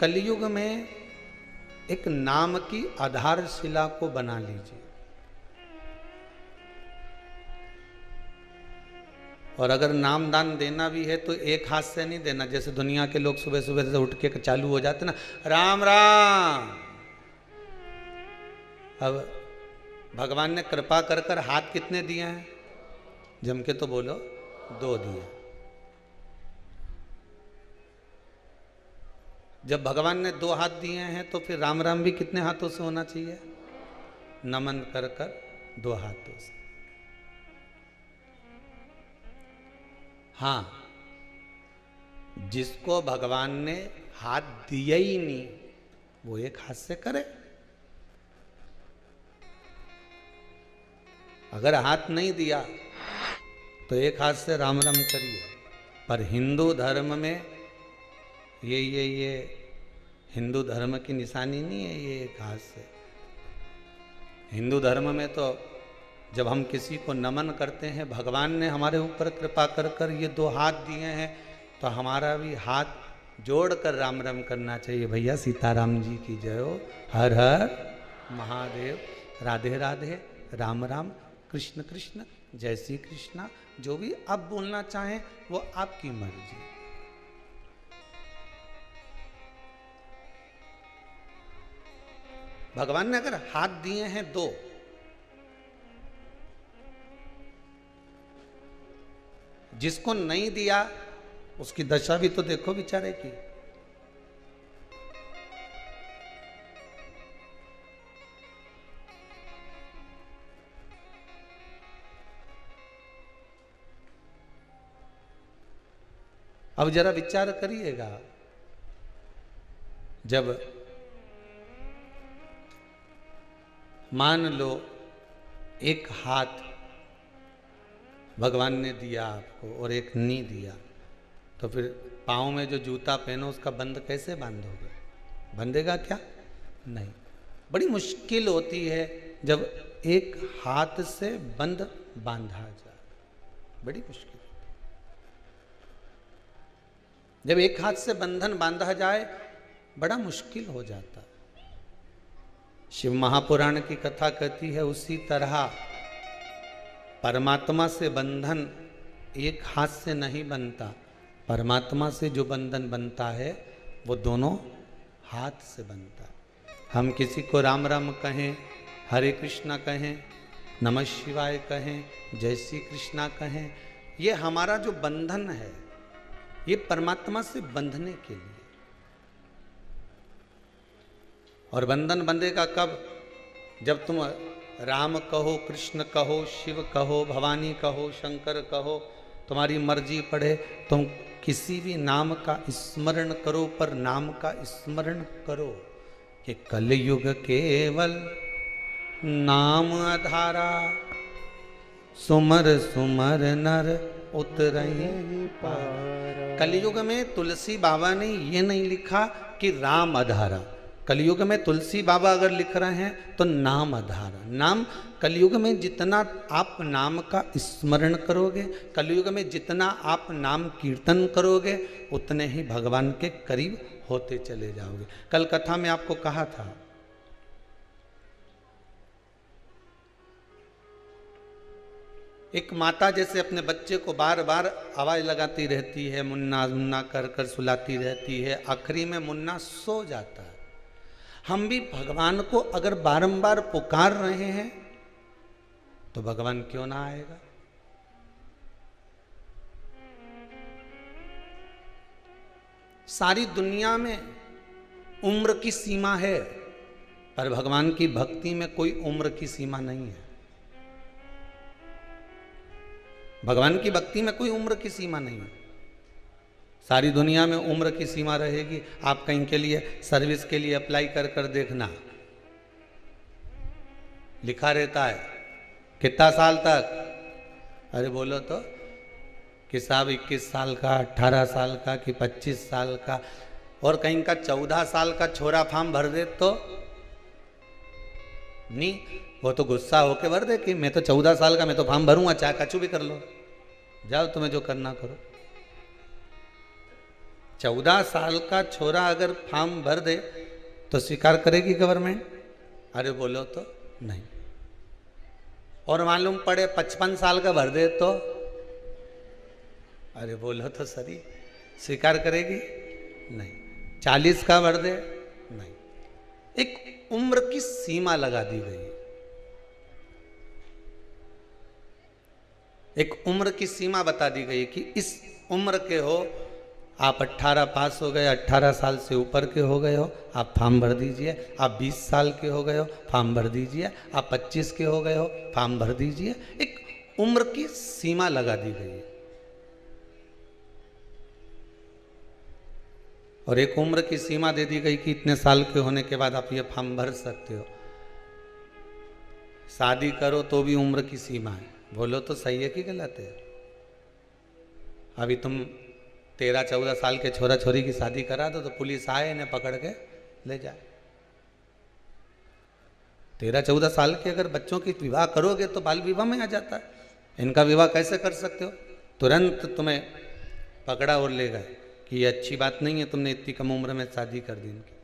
कलयुग में एक नाम की आधारशिला को बना लीजिए। और अगर नाम दान देना भी है तो एक हाथ से नहीं देना, जैसे दुनिया के लोग सुबह सुबह से उठ के चालू हो जाते ना, राम राम। अब भगवान ने कृपा कर कर हाथ कितने दिए हैं? जम के तो बोलो, 2 दिए। जब भगवान ने 2 हाथ दिए हैं तो फिर राम राम भी कितने हाथों से होना चाहिए? नमन कर कर 2 हाथों से। हाँ, जिसको भगवान ने हाथ दिया ही नहीं वो एक हाथ से करे। अगर हाथ नहीं दिया तो एक हाथ से राम राम करिए। पर हिंदू धर्म में ये हिंदू धर्म की निशानी नहीं है ये एक हाथ से। हिंदू धर्म में तो जब हम किसी को नमन करते हैं, भगवान ने हमारे ऊपर कृपा कर कर ये 2 हाथ दिए हैं, तो हमारा भी हाथ जोड़कर राम राम करना चाहिए। भैया सीताराम जी की जय हो, हर हर महादेव, राधे राधे, राम राम, कृष्ण कृष्ण, जय श्री कृष्णा। जो भी आप बोलना चाहें वो आपकी मर्जी। भगवान ने अगर हाथ दिए हैं 2, जिसको नहीं दिया उसकी दशा भी तो देखो बेचारे की। अब जरा विचार करिएगा, जब मान लो एक हाथ भगवान ने दिया आपको और एक नहीं दिया, तो फिर पाँव में जो जूता पहनो उसका बंद कैसे बांधोगे? बंधेगा क्या? नहीं। बड़ी मुश्किल होती है जब एक हाथ से बंद बांधा जाए, बड़ी मुश्किल। जब एक हाथ से बंधन बांधा जाए बड़ा मुश्किल हो जाता। शिव महापुराण की कथा कहती है उसी तरह परमात्मा से बंधन एक हाथ से नहीं बनता, परमात्मा से जो बंधन बनता है वो दोनों हाथ से बनता है। हम किसी को राम राम कहें, हरे कृष्णा कहें, नमः शिवाय कहें, जय श्री कृष्णा कहें, ये हमारा जो बंधन है ये परमात्मा से बंधने के लिए। और बंधन बंधेगा कब? जब तुम राम कहो, कृष्ण कहो, शिव कहो, भवानी कहो, शंकर कहो, तुम्हारी मर्जी पड़े, तुम किसी भी नाम का स्मरण करो, पर नाम का स्मरण करो कि कलयुग केवल नाम आधारा, सुमर सुमर नर उतरई पार। कलयुग में तुलसी बाबा ने ये नहीं लिखा कि राम आधारा। कलयुग में तुलसी बाबा अगर लिख रहे हैं तो नाम आधारा। नाम कलयुग में जितना आप नाम का स्मरण करोगे, कलयुग में जितना आप नाम कीर्तन करोगे, उतने ही भगवान के करीब होते चले जाओगे। कल कथा में आपको कहा था एक माता जैसे अपने बच्चे को बार बार आवाज लगाती रहती है, मुन्ना मुन्ना कर कर सुलाती रहती है, आखिरी में मुन्ना सो जाता है। हम भी भगवान को अगर बारंबार पुकार रहे हैं तो भगवान क्यों ना आएगा? सारी दुनिया में उम्र की सीमा है, पर भगवान की भक्ति में कोई उम्र की सीमा नहीं है। भगवान की भक्ति में कोई उम्र की सीमा नहीं है। सारी दुनिया में उम्र की सीमा रहेगी। आप कहीं के लिए सर्विस के लिए अप्लाई कर कर देखना, लिखा रहता है कितना साल तक। अरे बोलो तो कि साहब 21 साल का, 18 साल का, कि 25 साल का, और कहीं का 14 साल का छोरा फॉर्म भर दे तो नहीं, वो तो गुस्सा होके भर दे कि मैं तो 14 साल का, मैं तो फॉर्म भरूंगा, चाहे कछु भी कर लो, जाओ तुम्हें जो करना करो। 14 साल का छोरा अगर फॉर्म भर दे तो स्वीकार करेगी गवर्नमेंट? अरे बोलो तो नहीं। और मालूम पड़े 55 साल का भर दे तो? अरे बोलो तो सही, स्वीकार करेगी? नहीं। 40 का भर दे? नहीं। एक उम्र की सीमा लगा दी गई है। एक उम्र की सीमा बता दी गई कि इस उम्र के हो, आप 18 पास हो गए, 18 साल से ऊपर के हो गए हो, आप फॉर्म भर दीजिए। आप 20 साल के हो गए हो, फॉर्म भर दीजिए। आप 25 के हो गए हो, फॉर्म भर दीजिए। एक उम्र की सीमा लगा दी गई है। और एक उम्र की सीमा दे दी गई कि इतने साल के होने के बाद आप ये फॉर्म भर सकते हो। शादी करो तो भी उम्र की सीमा है। बोलो तो सही है कि गलत है? अभी तुम 13-14 साल के छोरा छोरी की शादी करा दो तो पुलिस आए इन्हें पकड़ के ले जाए। 13-14 साल के अगर बच्चों की विवाह करोगे तो बाल विवाह में आ जाता है। इनका विवाह कैसे कर सकते हो? तुरंत तुम्हें पकड़ा और ले गए कि ये अच्छी बात नहीं है, तुमने इतनी कम उम्र में शादी कर दी इनकी।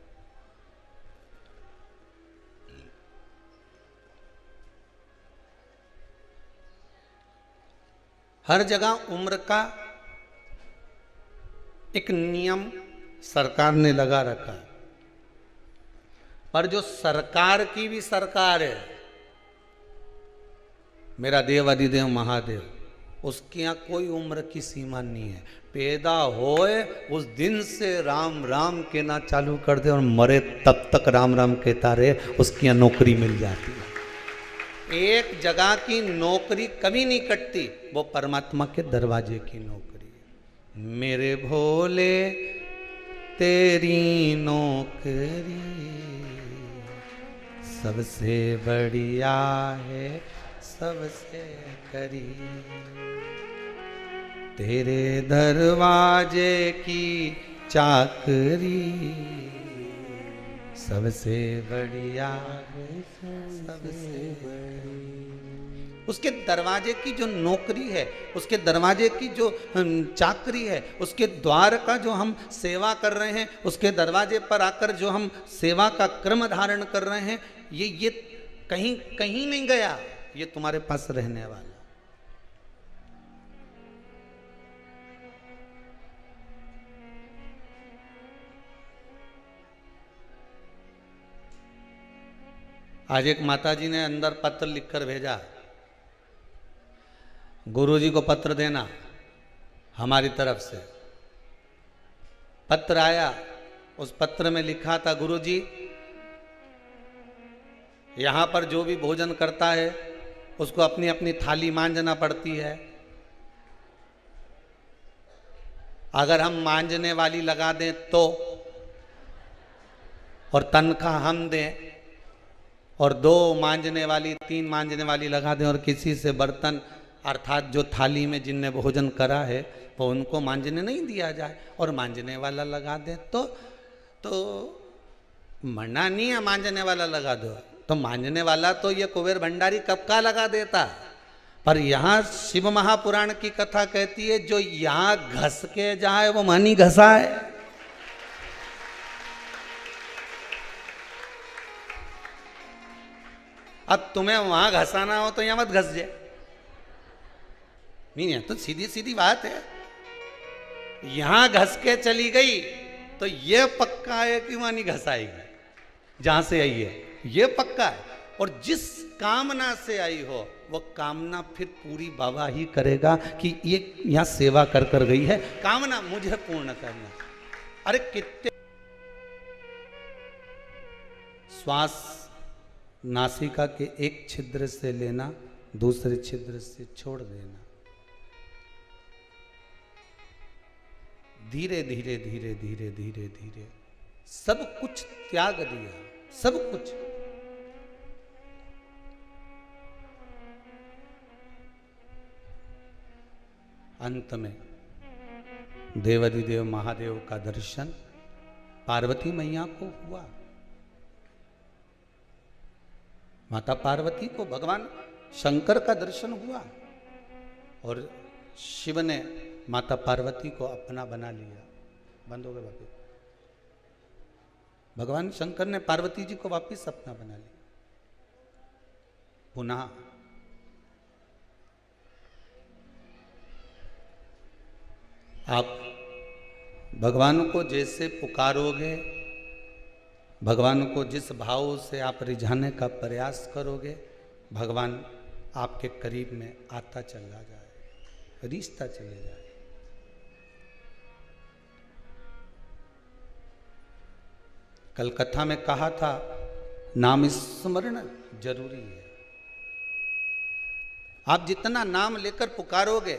हर जगह उम्र का एक नियम सरकार ने लगा रखा है, पर जो सरकार की भी सरकार है, मेरा देव अधिदेव महादेव, उसके यहाँ कोई उम्र की सीमा नहीं है। पैदा होए उस दिन से राम राम कहना चालू कर दे और मरे तब तक राम राम कहता रहे, उसकी यहाँ नौकरी मिल जाती है। एक जगह की नौकरी कभी नहीं कटती, वो परमात्मा के दरवाजे की नौकरी है। मेरे भोले तेरी नौकरी सबसे बढ़िया है, सबसे करीब, तेरे दरवाजे की चाकरी सबसे बढ़िया है, सबसे बड़ी। उसके दरवाजे की जो नौकरी है, उसके दरवाजे की जो चाकरी है, उसके द्वार का जो हम सेवा कर रहे हैं, उसके दरवाजे पर आकर जो हम सेवा का क्रम धारण कर रहे हैं, ये कहीं कहीं नहीं गया, ये तुम्हारे पास रहने वाला। आज एक माताजी ने अंदर पत्र लिखकर भेजा, गुरुजी को पत्र देना हमारी तरफ से। पत्र आया, उस पत्र में लिखा था, गुरुजी यहाँ पर जो भी भोजन करता है उसको अपनी अपनी थाली मांजना पड़ती है। अगर हम मांजने वाली लगा दें तो, और तनख्वाह हम दें, और 2 मांजने वाली 3 मांजने वाली लगा दें, और किसी से बर्तन अर्थात जो थाली में जिनने भोजन करा है वो उनको मांजने नहीं दिया जाए, और मांजने वाला लगा दें तो मना नहीं है, मांजने वाला लगा दो। तो मांजने वाला तो ये कुबेर भंडारी कब का लगा देता, पर यहाँ शिव महापुराण की कथा कहती है जो यहाँ घस के जाए वो मानी घसाए। अब तुम्हें वहां घसाना हो तो यहां मत घस जाए, नहीं है तो सीधी सीधी बात है। यहां घस के चली गई तो ये पक्का है कि वहां नहीं घसाएगी, जहां से आई है ये पक्का है। और जिस कामना से आई हो वो कामना फिर पूरी बाबा ही करेगा कि ये यहां सेवा कर कर गई है, कामना मुझे पूर्ण करना। अरे कितने श्वास नासिका के एक छिद्र से लेना, दूसरे छिद्र से छोड़ देना, धीरे धीरे धीरे धीरे धीरे धीरे सब कुछ त्याग दिया, सब कुछ। अंत में देवाधिदेव महादेव का दर्शन पार्वती मैया को हुआ। माता पार्वती को भगवान शंकर का दर्शन हुआ और शिव ने माता पार्वती को अपना बना लिया। बंद हो गए वापिस। भगवान शंकर ने पार्वती जी को वापिस अपना बना लिया। पुनः आप भगवान को जैसे पुकारोगे, भगवान को जिस भाव से आप रिझाने का प्रयास करोगे, भगवान आपके करीब में आता चला जाए, रिश्ता चले जाए। कल कथा में कहा था नाम स्मरण जरूरी है। आप जितना नाम लेकर पुकारोगे,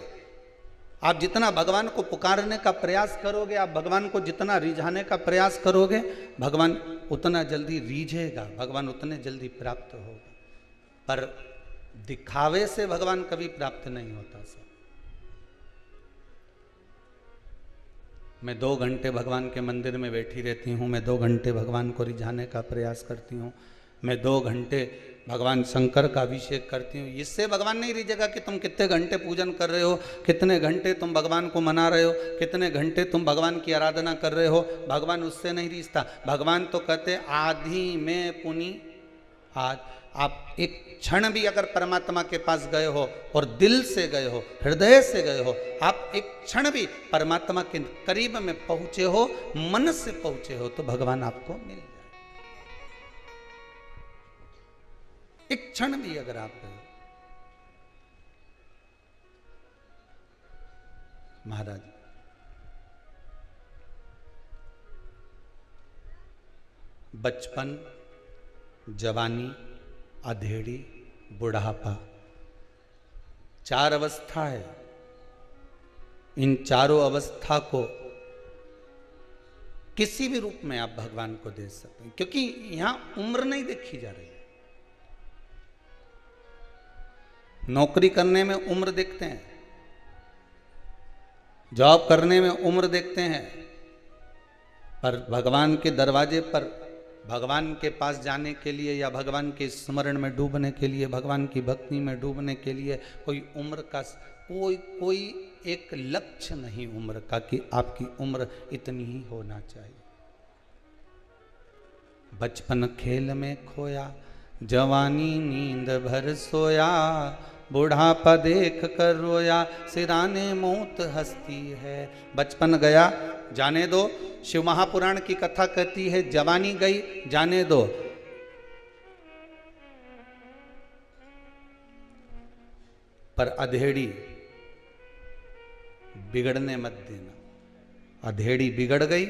आप जितना भगवान को पुकारने का प्रयास करोगे, आप भगवान को जितना रिझाने का प्रयास करोगे, भगवान उतना जल्दी रिझेगा, भगवान उतने जल्दी प्राप्त होगा। पर दिखावे से भगवान कभी प्राप्त नहीं होता। सब मैं 2 घंटे भगवान के मंदिर में बैठी रहती हूँ, मैं 2 घंटे भगवान को रिझाने का प्रयास करती हूँ, मैं 2 घंटे भगवान शंकर का अभिषेक करती हूँ। इससे भगवान नहीं रिझेगा कि तुम कितने घंटे पूजन कर रहे हो, कितने घंटे तुम भगवान को मना रहे हो, कितने घंटे तुम भगवान की आराधना कर रहे हो। भगवान उससे नहीं रिझता। भगवान तो कहते आधी में पुनि आज। आप एक क्षण भी अगर परमात्मा के पास गए हो और दिल से गए हो, हृदय से गए हो, आप एक क्षण भी परमात्मा के करीब में पहुंचे हो, मन से पहुंचे हो, तो भगवान आपको मिल जाए। एक क्षण भी अगर आप गए। महाराज बचपन, जवानी, अधेड़ी, बुढ़ापा, 4 अवस्था है। इन चारों अवस्था को किसी भी रूप में आप भगवान को दे सकते हैं, क्योंकि यहां उम्र नहीं देखी जा रही है। नौकरी करने में उम्र देखते हैं, जॉब करने में उम्र देखते हैं, पर भगवान के दरवाजे पर, भगवान के पास जाने के लिए या भगवान के स्मरण में डूबने के लिए, भगवान की भक्ति में डूबने के लिए कोई उम्र का कोई एक लक्ष्य नहीं उम्र का कि आपकी उम्र इतनी ही होना चाहिए। बचपन खेल में खोया, जवानी नींद भर सोया, बुढ़ापा देख कर रोया, सिराने मौत हंसती है। बचपन गया जाने दो, शिव महापुराण की कथा कहती है जवानी गई जाने दो। पर अधेड़ी बिगड़ने मत देना। अधेड़ी बिगड़ गई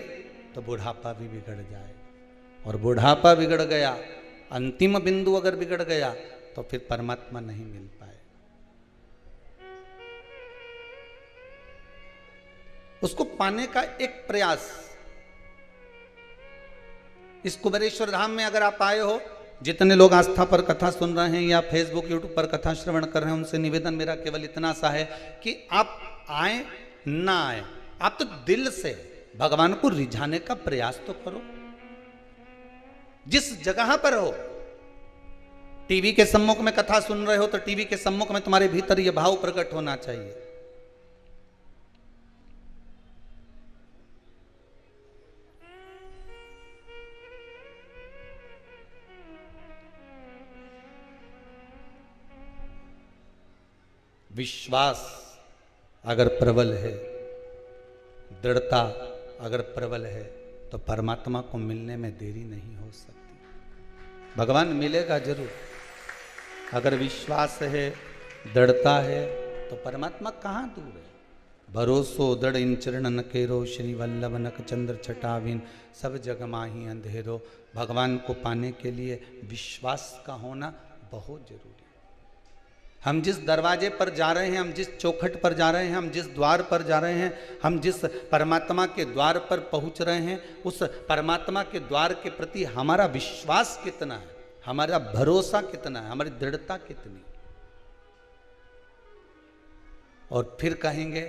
तो बुढ़ापा भी बिगड़ जाए, और बुढ़ापा बिगड़ गया, अंतिम बिंदु अगर बिगड़ गया तो फिर परमात्मा नहीं मिल पाए। उसको पाने का एक प्रयास। इस कुबेरेश्वर धाम में अगर आप आए हो, जितने लोग आस्था पर कथा सुन रहे हैं या फेसबुक यूट्यूब पर कथा श्रवण कर रहे हैं, उनसे निवेदन मेरा केवल इतना सा है कि आप आए ना आए, आप तो दिल से भगवान को रिझाने का प्रयास तो करो। जिस जगह पर हो, टीवी के सम्मुख में कथा सुन रहे हो तो टीवी के सम्मुख में तुम्हारे भीतर यह भाव प्रकट होना चाहिए। विश्वास अगर प्रबल है, दृढ़ता अगर प्रबल है, तो परमात्मा को मिलने में देरी नहीं हो सकती। भगवान मिलेगा जरूर। अगर विश्वास है, दृढ़ता है, तो परमात्मा कहाँ दूर है। भरोसो दृढ़ इन चरणन केरो, श्री वल्लभ नक चंद्र छटाविन, सब जग माही अंधेरो। भगवान को पाने के लिए विश्वास का होना बहुत जरूरी है। हम जिस दरवाजे पर जा रहे हैं, हम जिस चौखट पर जा रहे हैं, हम जिस द्वार पर जा रहे हैं, हम जिस परमात्मा के द्वार पर पहुंच रहे हैं, उस परमात्मा के द्वार के प्रति हमारा विश्वास कितना है, हमारा भरोसा कितना है, हमारी दृढ़ता कितनी। और फिर कहेंगे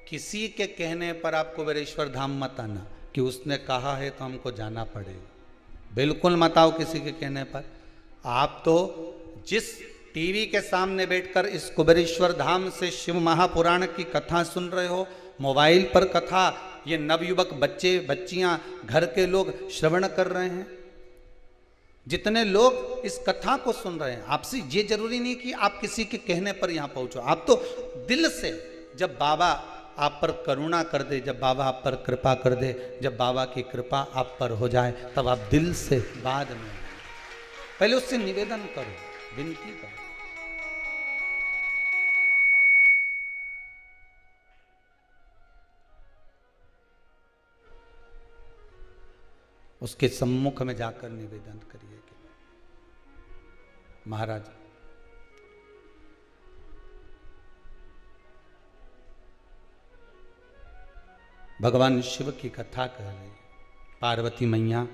किसी के कहने पर आप कुबेरेश्वर धाम मत आना कि उसने कहा है तो हमको जाना पड़ेगा। बिल्कुल मत आओ किसी के कहने पर। आप तो जिस टीवी के सामने बैठकर इस कुबेरेश्वर धाम से शिव महापुराण की कथा सुन रहे हो, मोबाइल पर कथा ये नवयुवक बच्चे बच्चियां घर के लोग श्रवण कर रहे हैं, जितने लोग इस कथा को सुन रहे हैं, आपसे ये जरूरी नहीं कि आप किसी के कहने पर यहां पहुंचो, आप तो दिल से, जब बाबा आप पर करुणा कर दे, जब बाबा आप पर कृपा कर दे, जब बाबा की कृपा आप पर हो जाए, तब आप दिल से, बाद में पहले उससे निवेदन करो, विनती करो। उसके सम्मुख में जाकर निवेदन करिए कि महाराज, भगवान शिव की कथा कह रहे, पार्वती मैया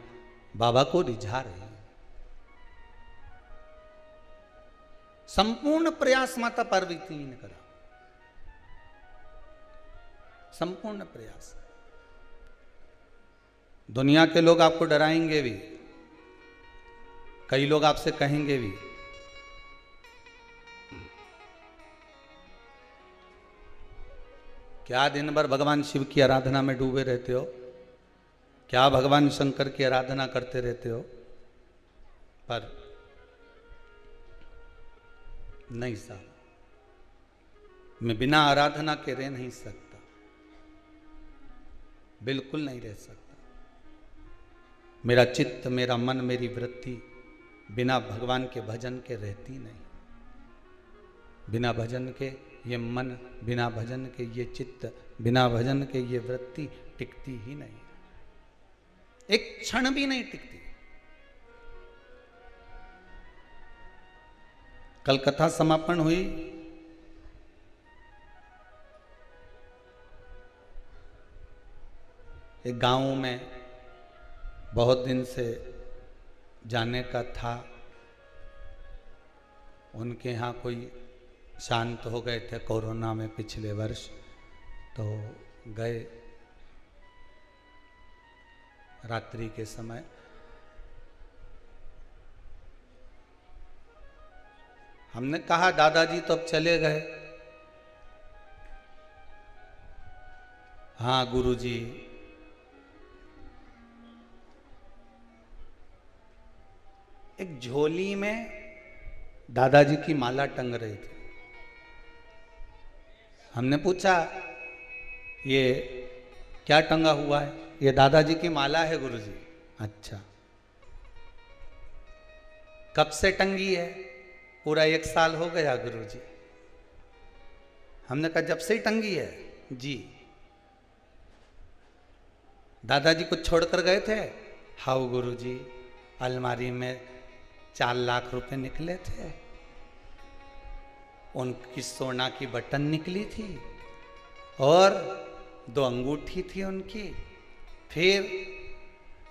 बाबा को रिझा रही है। संपूर्ण प्रयास माता पार्वती ने करा, संपूर्ण प्रयास। दुनिया के लोग आपको डराएंगे भी, कई लोग आपसे कहेंगे भी, क्या दिन भर भगवान शिव की आराधना में डूबे रहते हो, क्या भगवान शंकर की आराधना करते रहते हो। पर नहीं साहब, मैं बिना आराधना के रह नहीं सकता, बिल्कुल नहीं रह सकता। मेरा चित्त, मेरा मन, मेरी वृत्ति बिना भगवान के भजन के रहती नहीं। बिना भजन के ये मन, बिना भजन के ये चित्त, बिना भजन के ये वृत्ति टिकती ही नहीं, एक क्षण भी नहीं टिकती। कल कथा समापन हुई, एक गांव में बहुत दिन से जाने का था, उनके यहाँ कोई शांत हो गए थे कोरोना में पिछले वर्ष, तो गए रात्रि के समय। हमने कहा दादाजी तो अब चले गए। हाँ गुरुजी, एक झोली में दादाजी की माला टंग रही थी। हमने पूछा ये क्या टंगा हुआ है? ये दादाजी की माला है गुरुजी। अच्छा, कब से टंगी है? पूरा 1 साल हो गया गुरुजी। हमने कहा जब से ही टंगी है जी। दादाजी कुछ छोड़कर गए थे? हाँ गुरुजी, अलमारी में 4 लाख रुपए निकले थे, उनकी सोना की बटन निकली थी और 2 अंगूठी थी उनकी। फिर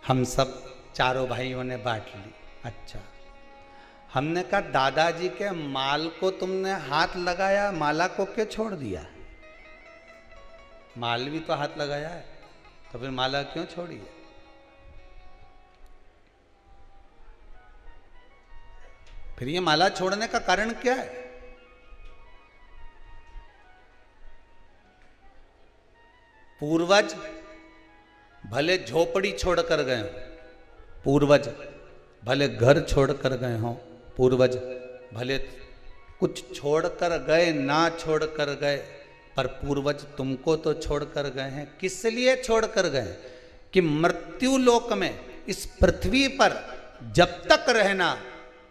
हम सब चारों भाइयों ने बांट ली। अच्छा, हमने कहा दादाजी के माल को तुमने हाथ लगाया, माला को क्यों छोड़ दिया? माल भी तो हाथ लगाया है, तो फिर माला क्यों छोड़ी है? फिर ये माला छोड़ने का कारण क्या है? पूर्वज भले झोपड़ी छोड़कर गए हों, पूर्वज भले घर छोड़कर गए हों, पूर्वज भले कुछ छोड़कर गए ना छोड़कर गए, पर पूर्वज तुमको तो छोड़कर गए हैं। किस लिए छोड़कर गए? कि मृत्यु लोक में, इस पृथ्वी पर जब तक रहना,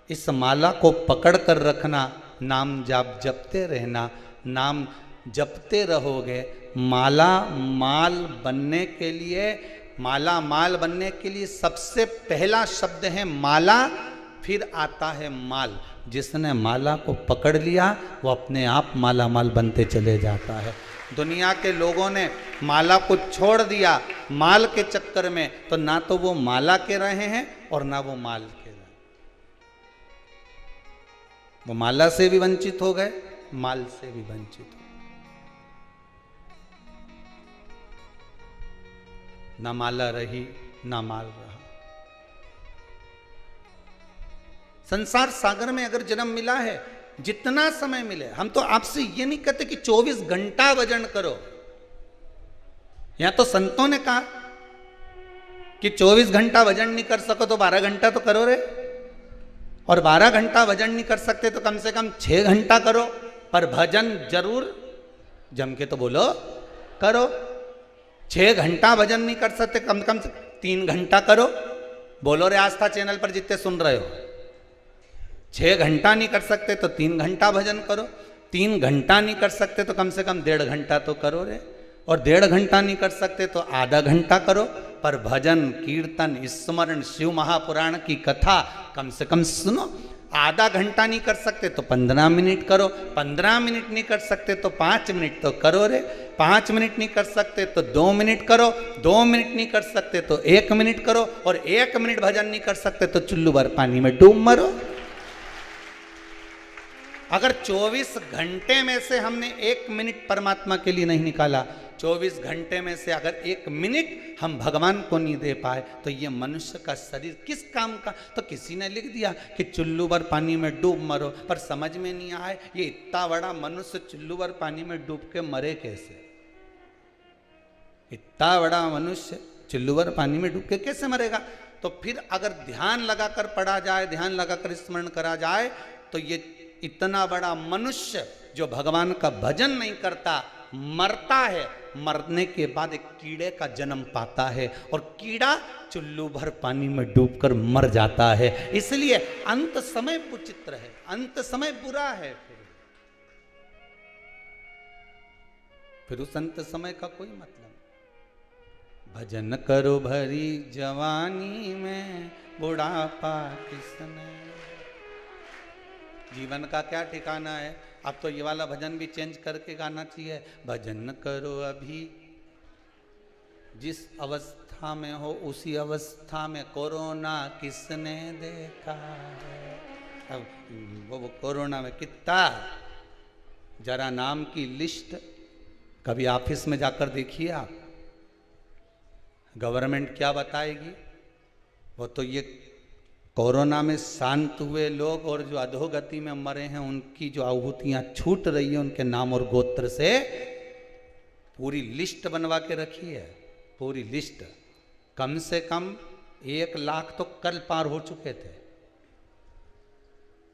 इस माला को पकड़ कर रखना, नाम जाप जपते रहना। नाम जपते रहोगे, माला माल बनने के लिए, माला माल बनने के लिए सबसे पहला शब्द है माला, फिर आता है माल। जिसने माला को पकड़ लिया वो अपने आप माला माल बनते चले जाता है। दुनिया के लोगों ने माला को छोड़ दिया माल के चक्कर में, तो ना तो वो माला के रहे हैं और ना वो माल के रहे। वो माला से भी वंचित हो गए, माल से भी वंचित हो। ना माला रही ना माल रहा। संसार सागर में अगर जन्म मिला है, जितना समय मिले, हम तो आपसे ये नहीं कहते कि 24 घंटा भजन करो, या तो संतों ने कहा कि 24 घंटा भजन नहीं कर सको तो 12 घंटा तो करो रे, और 12 घंटा भजन नहीं कर सकते तो कम से कम 6 घंटा करो, पर भजन जरूर जम के तो बोलो करो। 6 घंटा भजन नहीं कर सकते, कम से कम 3 घंटा करो। बोलो रे आस्था चैनल पर जितने सुन रहे हो, 6 घंटा नहीं कर सकते तो 3 घंटा भजन करो, 3 घंटा नहीं कर सकते तो कम से कम 1.5 घंटा तो करो रे, और 1.5 घंटा नहीं कर सकते तो आधा घंटा करो, पर भजन कीर्तन स्मरण शिव महापुराण की कथा कम से कम सुनो। आधा घंटा नहीं कर सकते तो 15 मिनट करो, 15 मिनट नहीं कर सकते तो 5 मिनट तो करो रे, 5 मिनट नहीं कर सकते तो 2 मिनट करो, 2 मिनट नहीं कर सकते तो 1 मिनट करो, और 1 मिनट भजन नहीं कर सकते तो चुल्लू भर पानी में डूब मरो। अगर 24 घंटे में से हमने 1 मिनट परमात्मा के लिए नहीं निकाला, 24 घंटे में से अगर 1 मिनट हम भगवान को नहीं दे पाए, तो ये मनुष्य का शरीर किस काम का। तो किसी ने लिख दिया कि चुल्लू भर पानी में डूब मरो, पर समझ में नहीं आए ये इतना बड़ा मनुष्य चुल्लू भर पानी में डूब के मरे कैसे। इतना बड़ा मनुष्य चुल्लू भर पानी में डूब के कैसे मरेगा। तो फिर अगर ध्यान लगाकर पढ़ा जाए, ध्यान लगाकर स्मरण करा जाए, तो ये इतना बड़ा मनुष्य जो भगवान का भजन नहीं करता मरता है, मरने के बाद एक कीड़े का जन्म पाता है, और कीड़ा चुल्लू भर पानी में डूबकर मर जाता है। इसलिए अंत समय विचित्र है, अंत समय बुरा है। फिर उस अंत समय का कोई मतलब। भजन करो भरी जवानी में, बुढ़ापा किसने। जीवन का क्या ठिकाना है। अब तो ये वाला भजन भी चेंज करके गाना चाहिए। भजन करो अभी, जिस अवस्था में हो उसी अवस्था में कोरोना किसने देखा है। अब वो कोरोना में कितना, जरा नाम की लिस्ट कभी ऑफिस में जाकर देखिए आप, गवर्नमेंट क्या बताएगी। वो तो ये कोरोना में शांत हुए लोग और जो अधोगति में मरे हैं उनकी जो आहुतियां छूट रही है उनके नाम और गोत्र से पूरी लिस्ट बनवा के रखी है, पूरी लिस्ट। कम से कम 1 लाख तो कल पार हो चुके थे,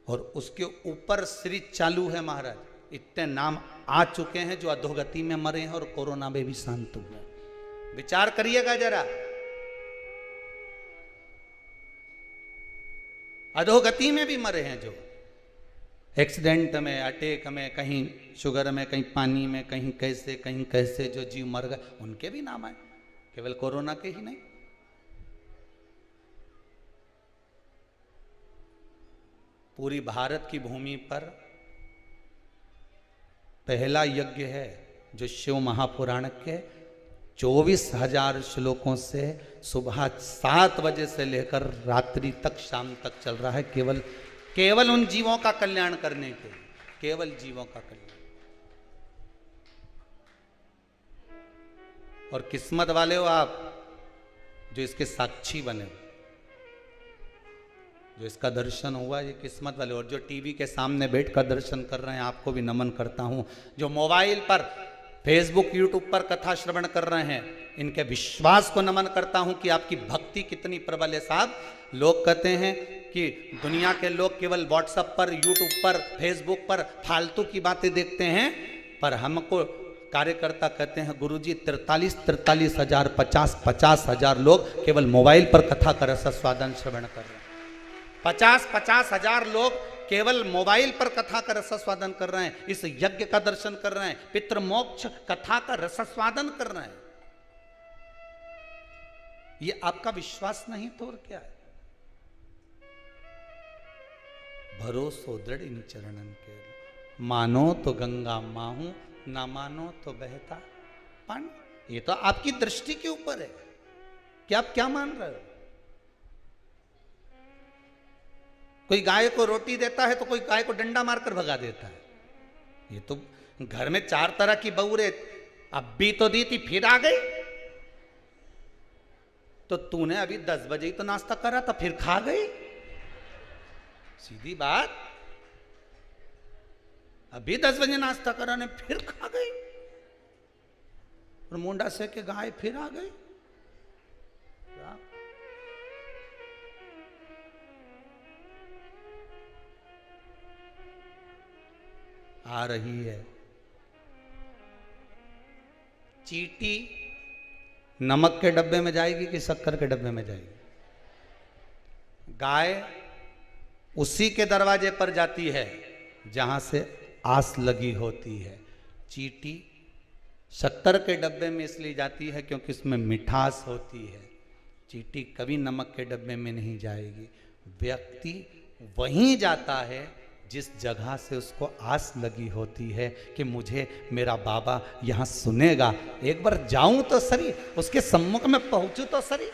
और उसके ऊपर सीरीज चालू है महाराज। इतने नाम आ चुके हैं जो अधोगति में मरे हैं और कोरोना में भी शांत हुए। विचार करिएगा जरा, अधोगति में भी मरे हैं जो, एक्सीडेंट में, अटैक में, कहीं शुगर में, कहीं पानी में, कहीं कैसे जो जीव मर गए, उनके भी नाम आए, केवल कोरोना के ही नहीं। पूरी भारत की भूमि पर पहला यज्ञ है जो शिव महापुराण के 24,000 श्लोकों से सुबह 7 बजे से लेकर रात्रि तक, शाम तक चल रहा है, केवल उन जीवों का कल्याण करने के, केवल जीवों का कल्याण। और किस्मत वाले हो आप जो इसके साक्षी बने, जो इसका दर्शन हुआ, ये किस्मत वाले। और जो टीवी के सामने बैठकर दर्शन कर रहे हैं, आपको भी नमन करता हूं। जो मोबाइल पर, फेसबुक, यूट्यूब पर कथा श्रवण कर रहे हैं, इनके विश्वास को नमन करता हूं कि आपकी भक्ति कितनी प्रबल है। साहब, लोग कहते हैं कि दुनिया के लोग केवल व्हाट्सएप पर, यूट्यूब पर, फेसबुक पर फालतू की बातें देखते हैं, पर हमको कार्यकर्ता कहते हैं गुरुजी 43 हजार, 50 हजार लोग केवल मोबाइल पर कथा का रसास्वादन श्रवण कर रहे हैं। 50 हजार लोग केवल मोबाइल पर कथा का रसास्वादन कर रहे हैं, इस यज्ञ का दर्शन कर रहे हैं, पितृमोक्ष कथा का रसास्वादन कर रहे हैं। ये आपका विश्वास नहीं तो और क्या है। भरोसो दृढ़ इन चरणन के, मानो तो गंगा माहू, ना मानो तो बहता पानी। ये तो आपकी दृष्टि के ऊपर है कि आप क्या मान रहे हो। कोई गाय को रोटी देता है तो कोई गाय को डंडा मारकर भगा देता है। ये तो घर में 4 तरह की बहू रे, अब भी तो दी थी फिर आ गई, तो तूने अभी 10 बजे ही तो नाश्ता करा था फिर खा गई। सीधी बात, अभी 10 बजे नाश्ता करा ने फिर खा गई। और मुंडा से के गाय फिर आ गई। आ रही है चींटी नमक के डब्बे में जाएगी कि शक्कर के डब्बे में जाएगी? गाय उसी के दरवाजे पर जाती है जहां से आस लगी होती है। चींटी शक्कर के डब्बे में इसलिए जाती है क्योंकि इसमें मिठास होती है। चींटी कभी नमक के डब्बे में नहीं जाएगी। व्यक्ति वहीं जाता है जिस जगह से उसको आस लगी होती है कि मुझे मेरा बाबा यहाँ सुनेगा, एक बार जाऊं तो सही, उसके सम्मुख में पहुंचू तो सही।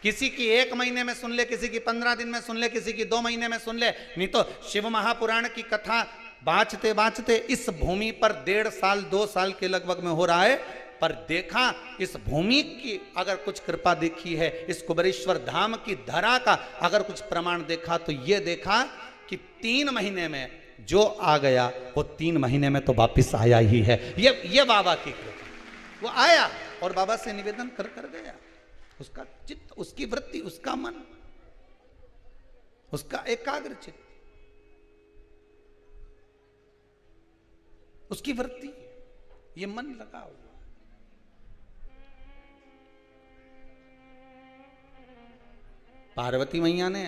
किसी की 1 महीने में सुन ले, किसी की 15 दिन में सुन ले, किसी की 2 महीने में सुन ले, नहीं तो शिव महापुराण की कथा बाँचते बाँचते इस भूमि पर 1.5 साल 2 साल के लगभग में हो रहा है। पर देखा इस भूमि की अगर कुछ कृपा देखी है, इस कुबेरेश्वर धाम की धरा का अगर कुछ प्रमाण देखा तो ये देखा कि 3 महीने में जो आ गया वो 3 महीने में तो वापिस आया ही है। ये बाबा की कृपा। वो आया और बाबा से निवेदन कर गया। उसका चित्त, उसकी वृत्ति, उसका मन, उसका एकाग्र चित्त, उसकी वृत्ति, ये मन लगा हुआ। पार्वती मैया ने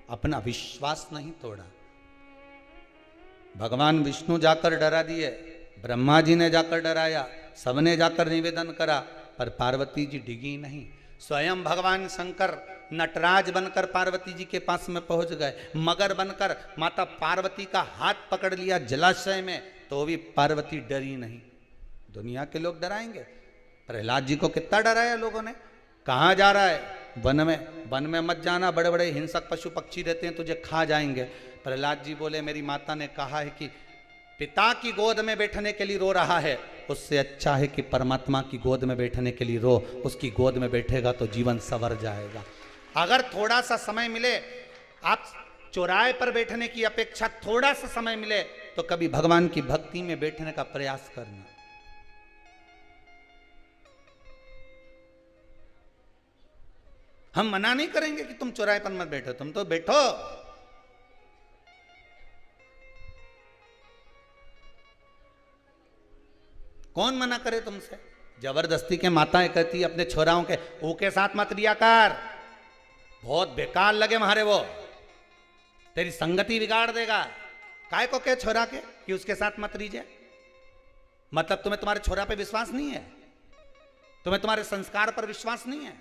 अपना विश्वास नहीं तोड़ा। भगवान विष्णु जाकर डरा दिए, ब्रह्मा जी ने जाकर डराया, सबने जाकर निवेदन करा, पर पार्वती जी डिगी नहीं। स्वयं भगवान शंकर नटराज बनकर पार्वती जी के पास में पहुंच गए। मगर बनकर माता पार्वती का हाथ पकड़ लिया जलाशय में, तो भी पार्वती डरी नहीं। दुनिया के लोग डराएंगे। प्रहलाद जी को कितना डराया लोगों ने। कहाँ जा रहा है? वन में। वन में मत जाना, बड़े बड़े हिंसक पशु पक्षी रहते हैं, तुझे खा जाएंगे। प्रहलाद जी बोले मेरी माता ने कहा है कि पिता की गोद में बैठने के लिए रो रहा है, उससे अच्छा है कि परमात्मा की गोद में बैठने के लिए रो। उसकी गोद में बैठेगा तो जीवन संवर जाएगा। अगर थोड़ा सा समय मिले, आप चौराहे पर बैठने की अपेक्षा थोड़ा सा समय मिले तो कभी भगवान की भक्ति में बैठने का प्रयास करना। हम मना नहीं करेंगे कि तुम चौराहे पर मत बैठो, तुम तो बैठो। कौन मना करे तुमसे? जबरदस्ती के माताएं कहती अपने छोराओं के ऊके साथ मत रिया कर, बहुत बेकार लगे मारे, वो तेरी संगति बिगाड़ देगा। काय को कहे छोरा के कि उसके साथ मत रीजे? मतलब तुम्हें तुम्हारे छोरा पे विश्वास नहीं है, तुम्हें तुम्हारे संस्कार पर विश्वास नहीं है।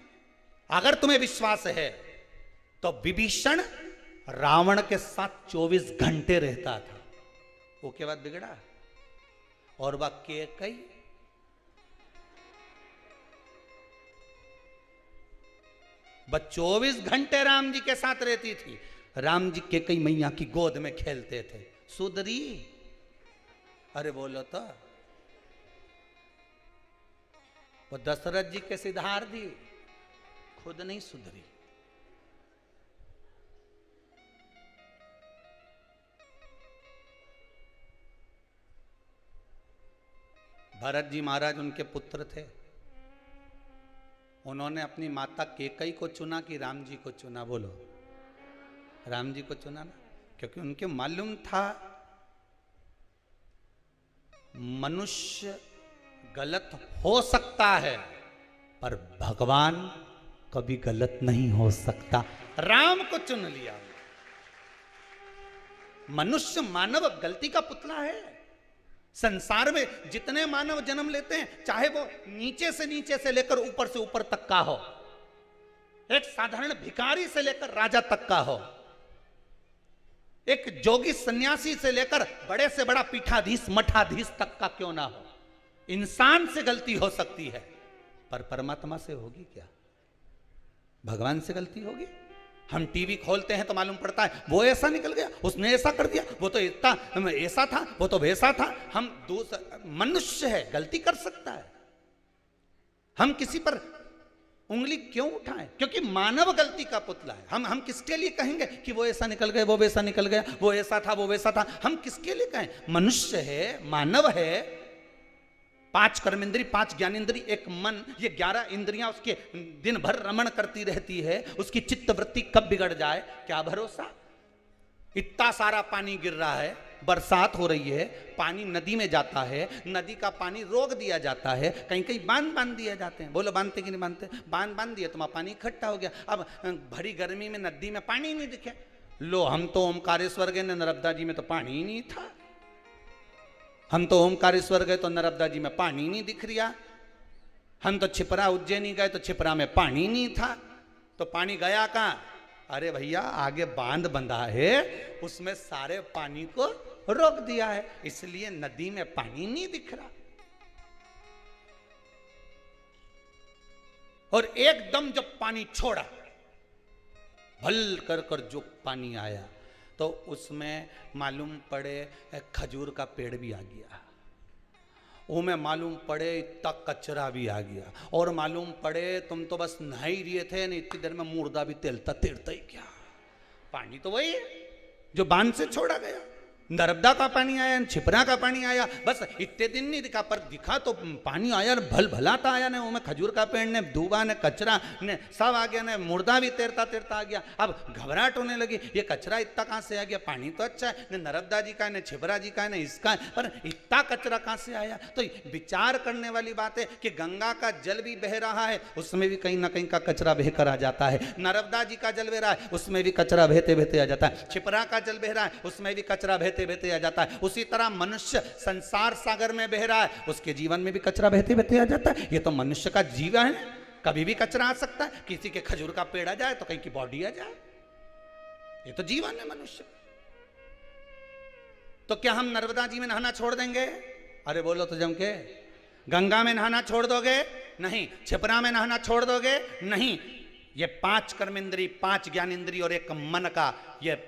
अगर तुम्हें विश्वास है तो विभीषण रावण के साथ 24 घंटे रहता था, वो के बाद बिगड़ा। और वह कैकेयी बस 24 घंटे राम जी के साथ रहती थी। राम जी कैकेयी मैया की गोद में खेलते थे। सुधरी? अरे बोलो तो। वो दशरथ जी के सिधार दी, खुद नहीं सुधरी। भरत जी महाराज उनके पुत्र थे। उन्होंने अपनी माता कैकेयी को चुना कि राम जी को चुना? बोलो, राम जी को चुना ना, क्योंकि उनके मालूम था मनुष्य गलत हो सकता है पर भगवान कभी गलत नहीं हो सकता। राम को चुन लिया। मनुष्य मानव गलती का पुतला है। संसार में जितने मानव जन्म लेते हैं, चाहे वो नीचे से लेकर ऊपर से ऊपर तक का हो, एक साधारण भिखारी से लेकर राजा तक का हो, एक जोगी सन्यासी से लेकर बड़े से बड़ा पीठाधीश मठाधीश तक का क्यों ना हो, इंसान से गलती हो सकती है, पर परमात्मा से होगी क्या? भगवान से गलती होगी? हम टीवी खोलते हैं तो मालूम पड़ता है वो ऐसा निकल गया, उसने ऐसा कर दिया, वो तो इतना ऐसा था, वो तो वैसा था। हम मनुष्य है, गलती कर सकता है। हम किसी पर उंगली क्यों उठाएं? क्योंकि मानव गलती का पुतला है। हम किसके लिए कहेंगे कि वो ऐसा निकल गया, वो वैसा निकल गया, वो ऐसा था, वो वैसा था? हम किसके लिए कहें? मनुष्य है, मानव है, 5 कर्मेंद्री, 5 ज्ञानेंद्री, एक मन, ये 11 इंद्रियां उसके दिन भर रमण करती रहती है। उसकी चित्त वृत्ति कब बिगड़ जाए क्या भरोसा। इतना सारा पानी गिर रहा है, बरसात हो रही है, पानी नदी में जाता है, नदी का पानी रोक दिया जाता है, कहीं कहीं बांध बांध दिए जाते हैं। बोलो बांधते कि नहीं बांधते? बांध दिए, तुम्हारा पानी इकट्ठा हो गया। अब भरी गर्मी में नदी में पानी नहीं दिखे। लो, हम तो ओमकारेश्वर गए, नर्मदा जी में तो पानी ही नहीं था। हम तो ओमकारेश्वर गए तो नर्मदा जी में पानी नहीं दिख रहा। हम तो छिपरा उज्जैनी गए तो छिपरा में पानी नहीं था। तो पानी गया कहां? अरे भैया, आगे बांध बंधा है, उसमें सारे पानी को रोक दिया है, इसलिए नदी में पानी नहीं दिख रहा। और एकदम जब पानी छोड़ा, भल कर जो पानी आया, तो उसमें मालूम पड़े खजूर का पेड़ भी आ गया, में मालूम पड़े इतना कचरा भी आ गया, और मालूम पड़े तुम तो बस नहा ही रहे थे नहीं, इतनी देर में मुर्दा भी तेलता तेरता ही क्या। पानी तो वही है जो बांध से छोड़ा गया। नर्मदा का पानी आया, छिपरा का पानी आया, बस इतने दिन नहीं दिखा, पर दिखा तो पानी आया, भल भलाता आया ने। वो में खजूर का पेड़ ने, दूबा ने, कचरा ने सब आ गया ने, मुर्दा भी तैरता तैरता आ गया। अब घबराहट होने लगी, ये कचरा इतना कहाँ से आ गया? पानी तो अच्छा है, न नर्मदा जी का है, न छिपरा जी का है, न इसका है, पर इतना कचरा कहाँ से आया? तो विचार करने वाली बात है कि गंगा का जल भी बह रहा है, उसमें भी कहीं ना कहीं का कचरा बह कर आ जाता है। नर्मदा जी का जल बह रहा है, उसमें भी कचरा बहते बहते आ जाता है। छिपरा का जल बह रहा है, उसमें भी कचरा बहते बहते आ जाता है। उसी तरह मनुष्य संसार सागर में बह रहा है, उसके जीवन में भी कचरा बहते बहते आ जाता है। ये तो मनुष्य का जीवन है, कभी भी कचरा आ सकता है। किसी के खजूर का पेड़ आ जाए तो कहीं की बॉडी आ जाए, ये तो जीवन है मनुष्य। तो क्या हम नर्मदा जी में नहाना छोड़ देंगे? अरे बोलो तो जम के। गंगा में नहाना छोड़ दोगे? नहीं। छिपरा में नहाना छोड़ दोगे? नहीं। ये 5 कर्मेंद्री, 5 ज्ञानेंद्री और एक मन का ये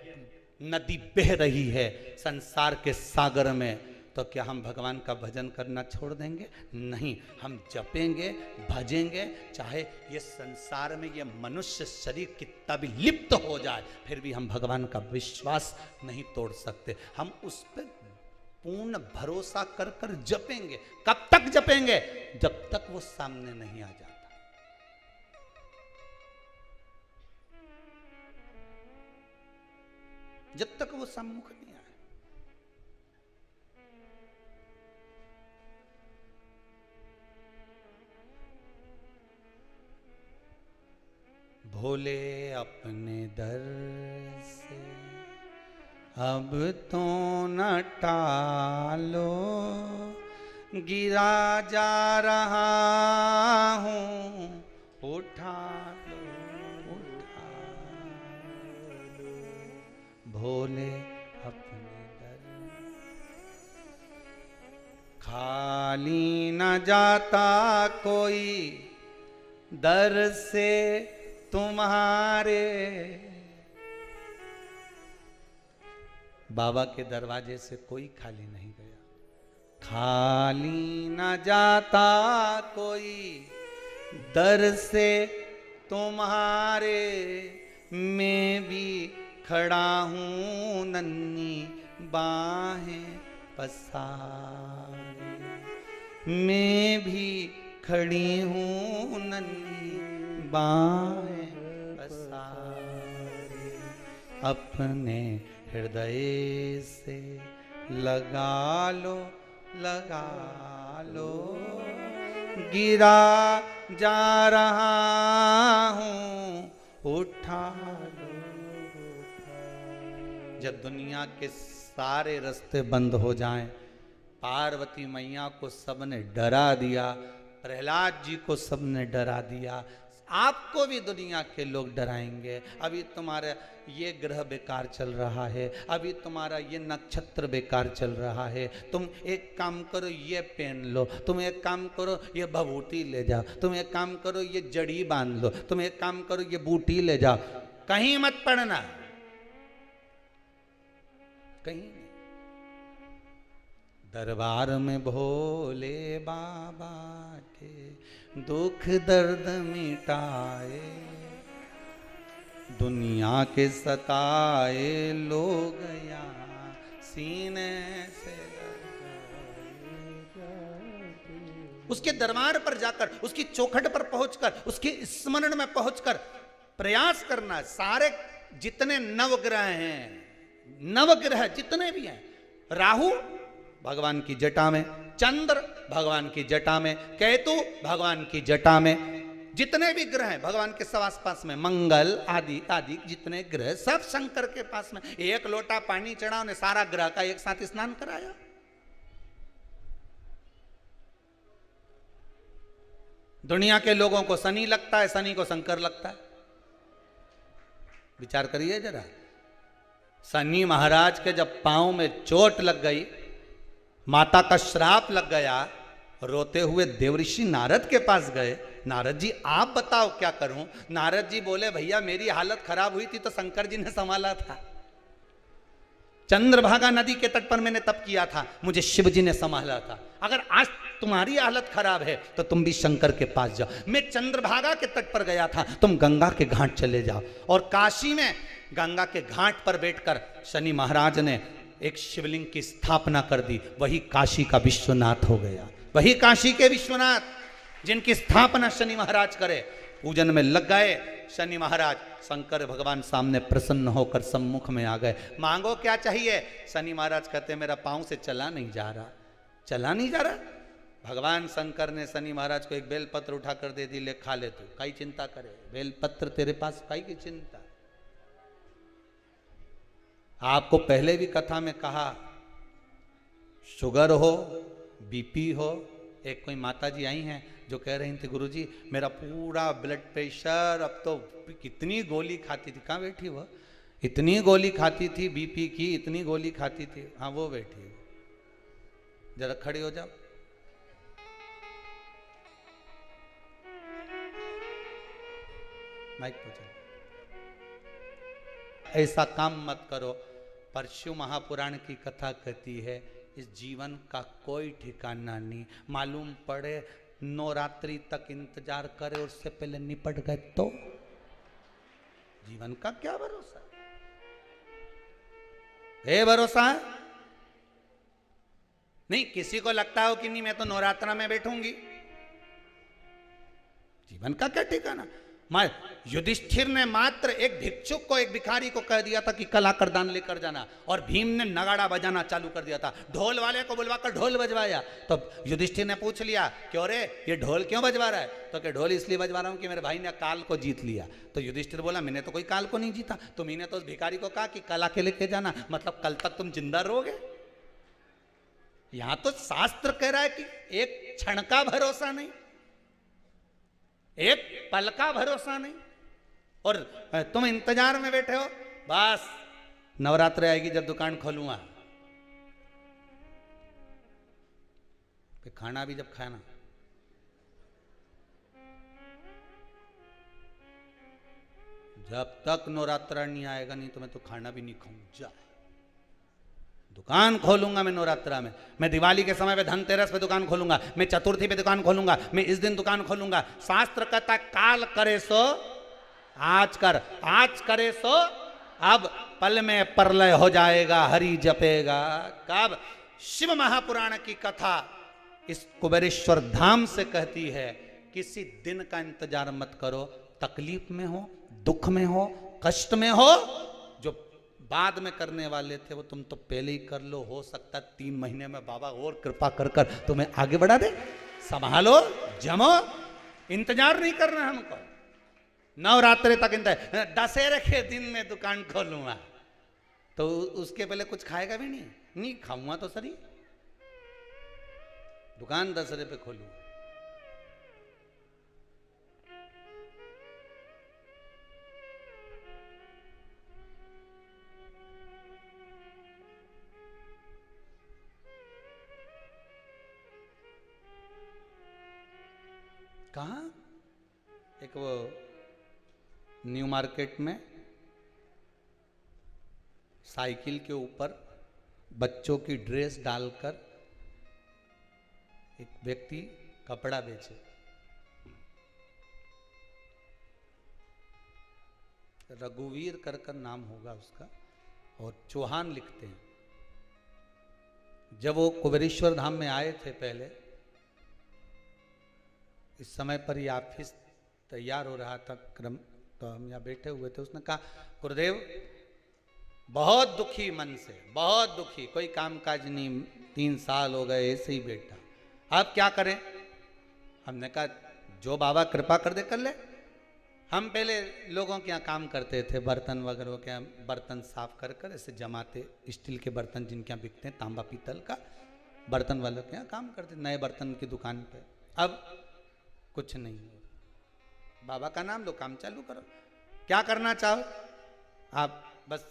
नदी बह रही है संसार के सागर में, तो क्या हम भगवान का भजन करना छोड़ देंगे? नहीं। हम जपेंगे, भजेंगे, चाहे ये संसार में ये मनुष्य शरीर कितना भी लिप्त हो जाए, फिर भी हम भगवान का विश्वास नहीं तोड़ सकते। हम उस पर पूर्ण भरोसा कर कर जपेंगे। कब तक जपेंगे? जब तक वो सामने नहीं आ जाता। जब तक वो सम्मुख नहीं आए। भोले अपने दर से अब तो न टालो, गिरा जा रहा हूं, उठा लो, उठा लो। भोले अपने दर खाली न जाता कोई, दर से तुम्हारे। बाबा के दरवाजे से कोई खाली नहीं गया। खाली न जाता कोई, दर से तुम्हारे। मैं भी खड़ा हूँ नन्ही बाहें पसारे, मैं भी खड़ी हूँ नन्ही बाहें पसारे। अपने हृदय से लगा लो, लगा लो, गिरा जा रहा हूँ, उठा लो। जब दुनिया के सारे रास्ते बंद हो जाएं, पार्वती मैया को सबने डरा दिया, प्रहलाद जी को सबने डरा दिया, आपको भी दुनिया के लोग डराएंगे। अभी तुम्हारा ये ग्रह बेकार चल रहा है, अभी तुम्हारा ये नक्षत्र बेकार चल रहा है, तुम एक काम करो ये पहन लो, तुम एक काम करो ये भभूति ले जाओ, तुम एक काम करो ये जड़ी बांध लो, तुम एक काम करो ये बूटी ले जाओ। कहीं मत पड़ना, कहीं नहीं। दरबार में भोले बाबा के दुख दर्द मिटाए, दुनिया के सताए लोग यहाँ सीने से लगाए। उसके दरबार पर जाकर, उसकी चौखट पर पहुंचकर, उसके स्मरण में पहुंचकर प्रयास करना। सारे जितने नवग्रह हैं, नवग्रह जितने भी हैं, राहु भगवान की जटा में, चंद्र भगवान की जटा में, केतु भगवान की जटा में, जितने भी ग्रह हैं भगवान के सब आसपास में, मंगल आदि आदि जितने ग्रह सब शंकर के पास में। एक लोटा पानी चढ़ा, उन्हें सारा ग्रह का एक साथ स्नान कराया। दुनिया के लोगों को शनि लगता है, शनि को शंकर लगता है। विचार करिए जरा, शनि महाराज के जब पांव में चोट लग गई, माता का श्राप लग गया, रोते हुए देवऋषि नारद के पास गए। नारद जी आप बताओ क्या करूं? नारद जी बोले भैया मेरी हालत खराब हुई थी तो शंकर जी ने संभाला था। चंद्रभागा नदी के तट पर मैंने तप किया था, मुझे शिव जी ने संभाला था। अगर आज तुम्हारी हालत खराब है तो तुम भी शंकर के पास जाओ। मैं चंद्रभागा के तट पर गया था, तुम गंगा के घाट चले जाओ। और काशी में गंगा के घाट पर बैठकर शनि महाराज ने एक शिवलिंग की स्थापना कर दी। वही काशी का विश्वनाथ हो गया। वही काशी के विश्वनाथ जिनकी स्थापना शनि महाराज करे। पूजन में लग गए शनि महाराज, शंकर भगवान सामने प्रसन्न होकर सम्मुख में आ गए। मांगो क्या चाहिए? शनि महाराज कहते मेरा पांव से चला नहीं जा रहा, चला नहीं जा रहा। भगवान शंकर ने शनि महाराज को एक बेलपत्र उठाकर दे दी, ले खा ले तू, काई चिंता करे, बेलपत्र तेरे पास, काई की चिंता। आपको पहले भी कथा में कहा, शुगर हो, बीपी हो, एक कोई माता जी आई हैं जो कह रही थी गुरुजी मेरा पूरा ब्लड प्रेशर, अब तो कितनी गोली खाती थी, कहाँ बैठी वो, इतनी गोली खाती थी बीपी की, इतनी गोली खाती थी। हाँ वो बैठी है, जरा खड़ी हो जाओ। माइक पे चलो। ऐसा काम मत करो। परशु महापुराण की कथा कहती है इस जीवन का कोई ठिकाना नहीं। मालूम पड़े नवरात्रि तक इंतजार करे और उससे पहले निपट गए तो जीवन का क्या भरोसा है? भरोसा है नहीं। किसी को लगता हो कि नहीं मैं तो नवरात्रा में बैठूंगी, जीवन का क्या ठिकाना। युधिष्ठिर ने मात्र एक भिक्षुक को, एक भिखारी को कह दिया था कि कल आकर दान लेकर जाना, और भीम ने नगाड़ा बजाना चालू कर दिया था। ढोल वाले को बुलवाकर ढोल बजवाया तो युधिष्ठिर ने पूछ लिया क्यों रे ये ढोल क्यों बजवा रहा है? तो क्या ढोल इसलिए बजवा रहा हूं कि मेरे भाई ने काल को जीत लिया। तो युधिष्ठिर बोला मैंने तो कोई काल को नहीं जीता, तुम्हें तो उस भिखारी को कहा कि कल आके लेके जाना, मतलब कल तक तुम जिंदा रहोगे। यहां तो शास्त्र कह रहा है कि एक क्षण का भरोसा नहीं, एक पल का भरोसा नहीं, और तुम इंतजार में बैठे हो। बस नवरात्रि आएगी जब दुकान खोलूंगा, खाना भी जब खाना। जब तक नवरात्रा नहीं आएगा नहीं तो मैं तो खाना भी नहीं खाऊंगा। दुकान खोलूंगा मैं नवरात्रा में, मैं दिवाली के समय पे धनतेरस पे दुकान खोलूंगा, मैं चतुर्थी पे दुकान खोलूंगा, मैं इस दिन दुकान खोलूंगा। शास्त्र कहता काल करे सो आज कर, आज करे सो अब, पल में प्रलय हो जाएगा हरि जपेगा कब। शिव महापुराण की कथा इस कुबेरेश्वर धाम से कहती है किसी दिन का इंतजार मत करो। तकलीफ में हो, दुख में हो, कष्ट में हो, जो बाद में करने वाले थे वो तुम तो पहले ही कर लो। हो सकता 3 महीने में बाबा और कृपा कर कर तुम्हें आगे बढ़ा दे। संभालो, जमो, इंतजार नहीं करना हमको। नवरात्रि तक इंतजार, दशहरे के दिन में दुकान खोलूंगा तो उसके पहले कुछ खाएगा भी नहीं खाऊंगा तो सही, दुकान दशहरे पे खोलूं। कहाँ? एक वो न्यू मार्केट में साइकिल के ऊपर बच्चों की ड्रेस डालकर एक व्यक्ति कपड़ा बेचे। रघुवीर कर नाम होगा उसका, और चौहान लिखते हैं। जब वो कुबेरेश्वर धाम में आए थे पहले इस समय पर ही ऑफिस तैयार हो रहा था क्रम, तो हम यहाँ बैठे हुए थे। उसने कहा गुरुदेव बहुत दुखी मन से, बहुत दुखी, कोई काम काज नहीं, 3 साल हो गए ऐसे ही बैठा, अब क्या करें। हमने कहा जो बाबा कृपा कर दे कर ले। हम पहले लोगों के यहाँ काम करते थे, बर्तन वगैरह के यहाँ बर्तन साफ कर कर ऐसे जमाते, स्टील के बर्तन जिनके यहाँ बिकते हैं, तांबा पीतल का बर्तन वालों के यहाँ काम करते, नए बर्तन की दुकान पे। अब कुछ नहीं, बाबा का नाम लो, काम चालू करो। क्या करना चाहो आप, बस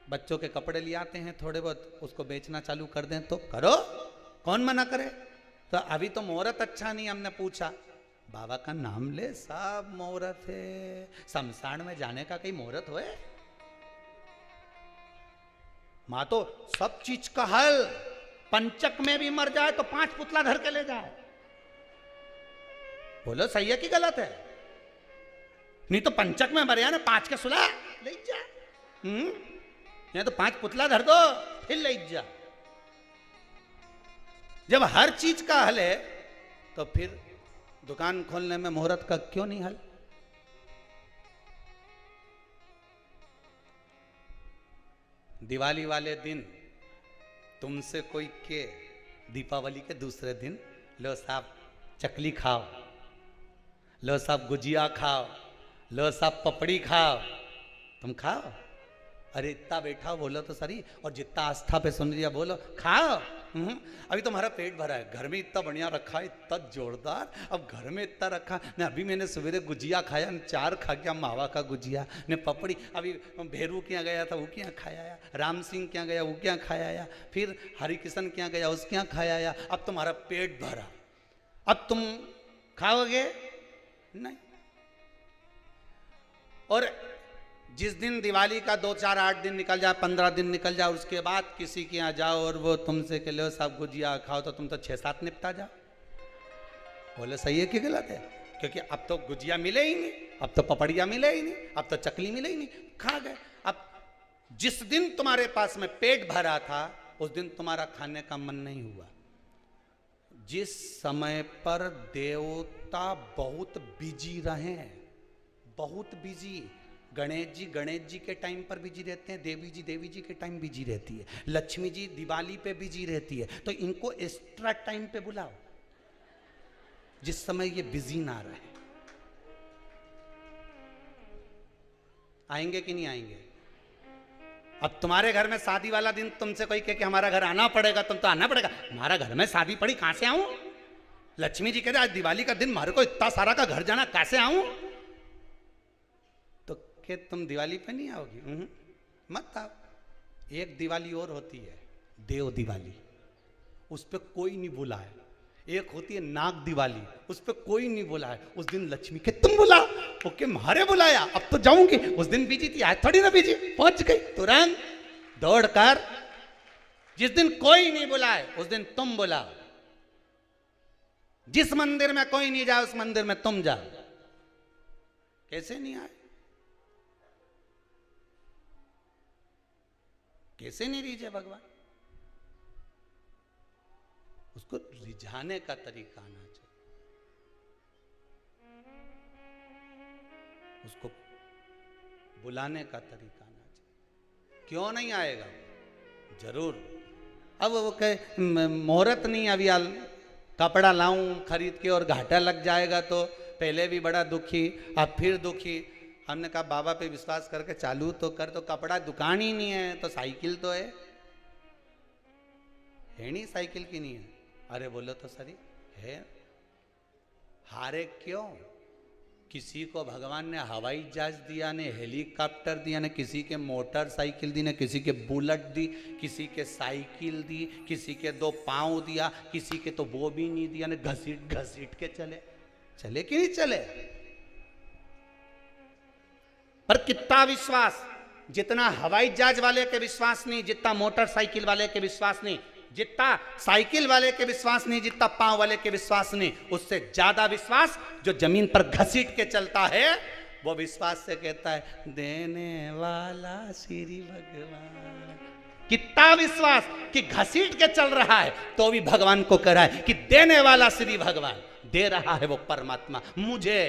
बच्चों के कपड़े ले आते हैं थोड़े बहुत, उसको बेचना चालू कर दें तो करो, कौन मना करे। तो अभी तो मुहूर्त अच्छा नहीं, हमने पूछा, बाबा का नाम ले, सब मुहूर्त है, शमशान में जाने का कहीं मुहूर्त हुए। मां तो सब चीज का हल, पंचक में भी मर जाए तो 5 पुतला धर के ले जाए। बोलो सही है कि गलत है? नहीं तो पंचक में मर जाए ना, 5 के सुला ले जा, या तो 5 पुतला धर दो फिर ले जा। जब हर चीज का हल है तो फिर दुकान खोलने में मुहूर्त का क्यों नहीं हल? दिवाली वाले दिन तुमसे कोई के, दीपावली के दूसरे दिन, लो साहब चकली खाओ, लो साहब गुजिया खाओ, लो साहब पपड़ी खाओ, तुम खाओ। अरे इतना बैठा बोलो तो सही, और जितना आस्था पे सुन लिया बोलो खाओ। अभी तुम्हारा पेट भरा है, घर में इतना बढ़िया रखा है, इतना जोरदार, अब घर में इतना रखा ने। अभी मैंने सवेरे गुजिया खाया, 4 खा गया, मावा का गुजिया ने पपड़ी। अभी भेरू के यहाँ गया था, वो के यहाँ खाया आया, राम सिंह के यहाँ गया, वो के यहाँ खाया आया, फिर हरिकिशन के यहाँ गया, उसके यहाँ खाया आया। अब तुम्हारा पेट भरा, अब तुम खाओगे नहीं। और जिस दिन दिवाली का 2, 4, 8 दिन निकल जाए, 15 दिन निकल जाए, उसके बाद किसी के यहाँ जाओ और वो तुमसे के लो साहब गुजिया खाओ, तो तुम तो 6-7 निपटा जाओ। बोले सही है कि गलत है? क्योंकि अब तो गुजिया मिले ही नहीं, अब तो पपड़िया मिले ही नहीं, अब तो चकली मिले ही नहीं, खा गए। अब जिस दिन तुम्हारे पास में पेट भरा था, उस दिन तुम्हारा खाने का मन नहीं हुआ। जिस समय पर देवता बहुत बिजी रहे, बहुत बिजी, गणेश जी के टाइम पर बिजी रहते हैं, देवी जी के टाइम बिजी रहती है, लक्ष्मी जी दिवाली पे बिजी रहती है, तो इनको एक्स्ट्रा टाइम पे बुलाओ जिस समय ये बिजी ना रहे। आएंगे कि नहीं आएंगे? अब तुम्हारे घर में शादी वाला दिन तुमसे कोई कहे कि हमारा घर आना पड़ेगा, तुम तो आना पड़ेगा। हमारा घर में शादी पड़ी, कहां से आऊं? लक्ष्मी जी कहते आज दिवाली का दिन, हमारे को इतना सारा का घर जाना, कैसे आऊं? कि तुम दिवाली पे नहीं आओगी, मत आओ। एक दिवाली और होती है, देव दिवाली, उस पर कोई नहीं बुलाए। एक होती है नाग दिवाली, उस पर कोई नहीं बुलाए। उस दिन लक्ष्मी के तुम बुलाओ, ओके मारे बुलाया, अब तो जाऊंगी। उस दिन बिजी थी, आज थोड़ी ना बिजी, पहुंच गई तुरंत दौड़कर। जिस दिन कोई नहीं बुलाए उस दिन तुम बुलाओ। जिस मंदिर में कोई नहीं जाए उस मंदिर में तुम जाओ। कैसे नहीं आए? कैसे नहीं रिझे भगवान? उसको रिझाने का तरीका आना चाहिए, उसको बुलाने का तरीका आना चाहिए। क्यों नहीं आएगा? जरूर। अब वो कहे मुहूर्त नहीं, अभी कपड़ा लाऊं खरीद के और घाटा लग जाएगा, तो पहले भी बड़ा दुखी, अब फिर दुखी। हमने कहा बाबा पे विश्वास करके चालू तो कर, तो कपड़ा दुकान ही नहीं है तो साइकिल तो है नहीं, साइकिल की नहीं है। अरे बोलो तो सही है। हारे क्यों? किसी को भगवान ने हवाई जहाज दिया, ने हेलीकॉप्टर दिया, ने किसी के मोटरसाइकिल दी, ने किसी के बुलेट दी, किसी के साइकिल दी, किसी के 2 पांव दिया, किसी के तो वो भी नहीं दिया, ने घसीट घसीट के चले कि नहीं चले? पर कितना विश्वास, जितना हवाई जहाज वाले के विश्वास नहीं, जितना मोटरसाइकिल वाले के विश्वास नहीं, जितना साइकिल वाले के विश्वास नहीं, जितना पांव वाले के विश्वास नहीं, उससे ज्यादा विश्वास जो जमीन पर घसीट के चलता है, वो विश्वास से कहता है देने वाला श्री भगवान। कितना विश्वास कि घसीट के चल रहा है तो भी भगवान को कह रहा है कि देने वाला श्री भगवान, दे रहा है वो परमात्मा मुझे।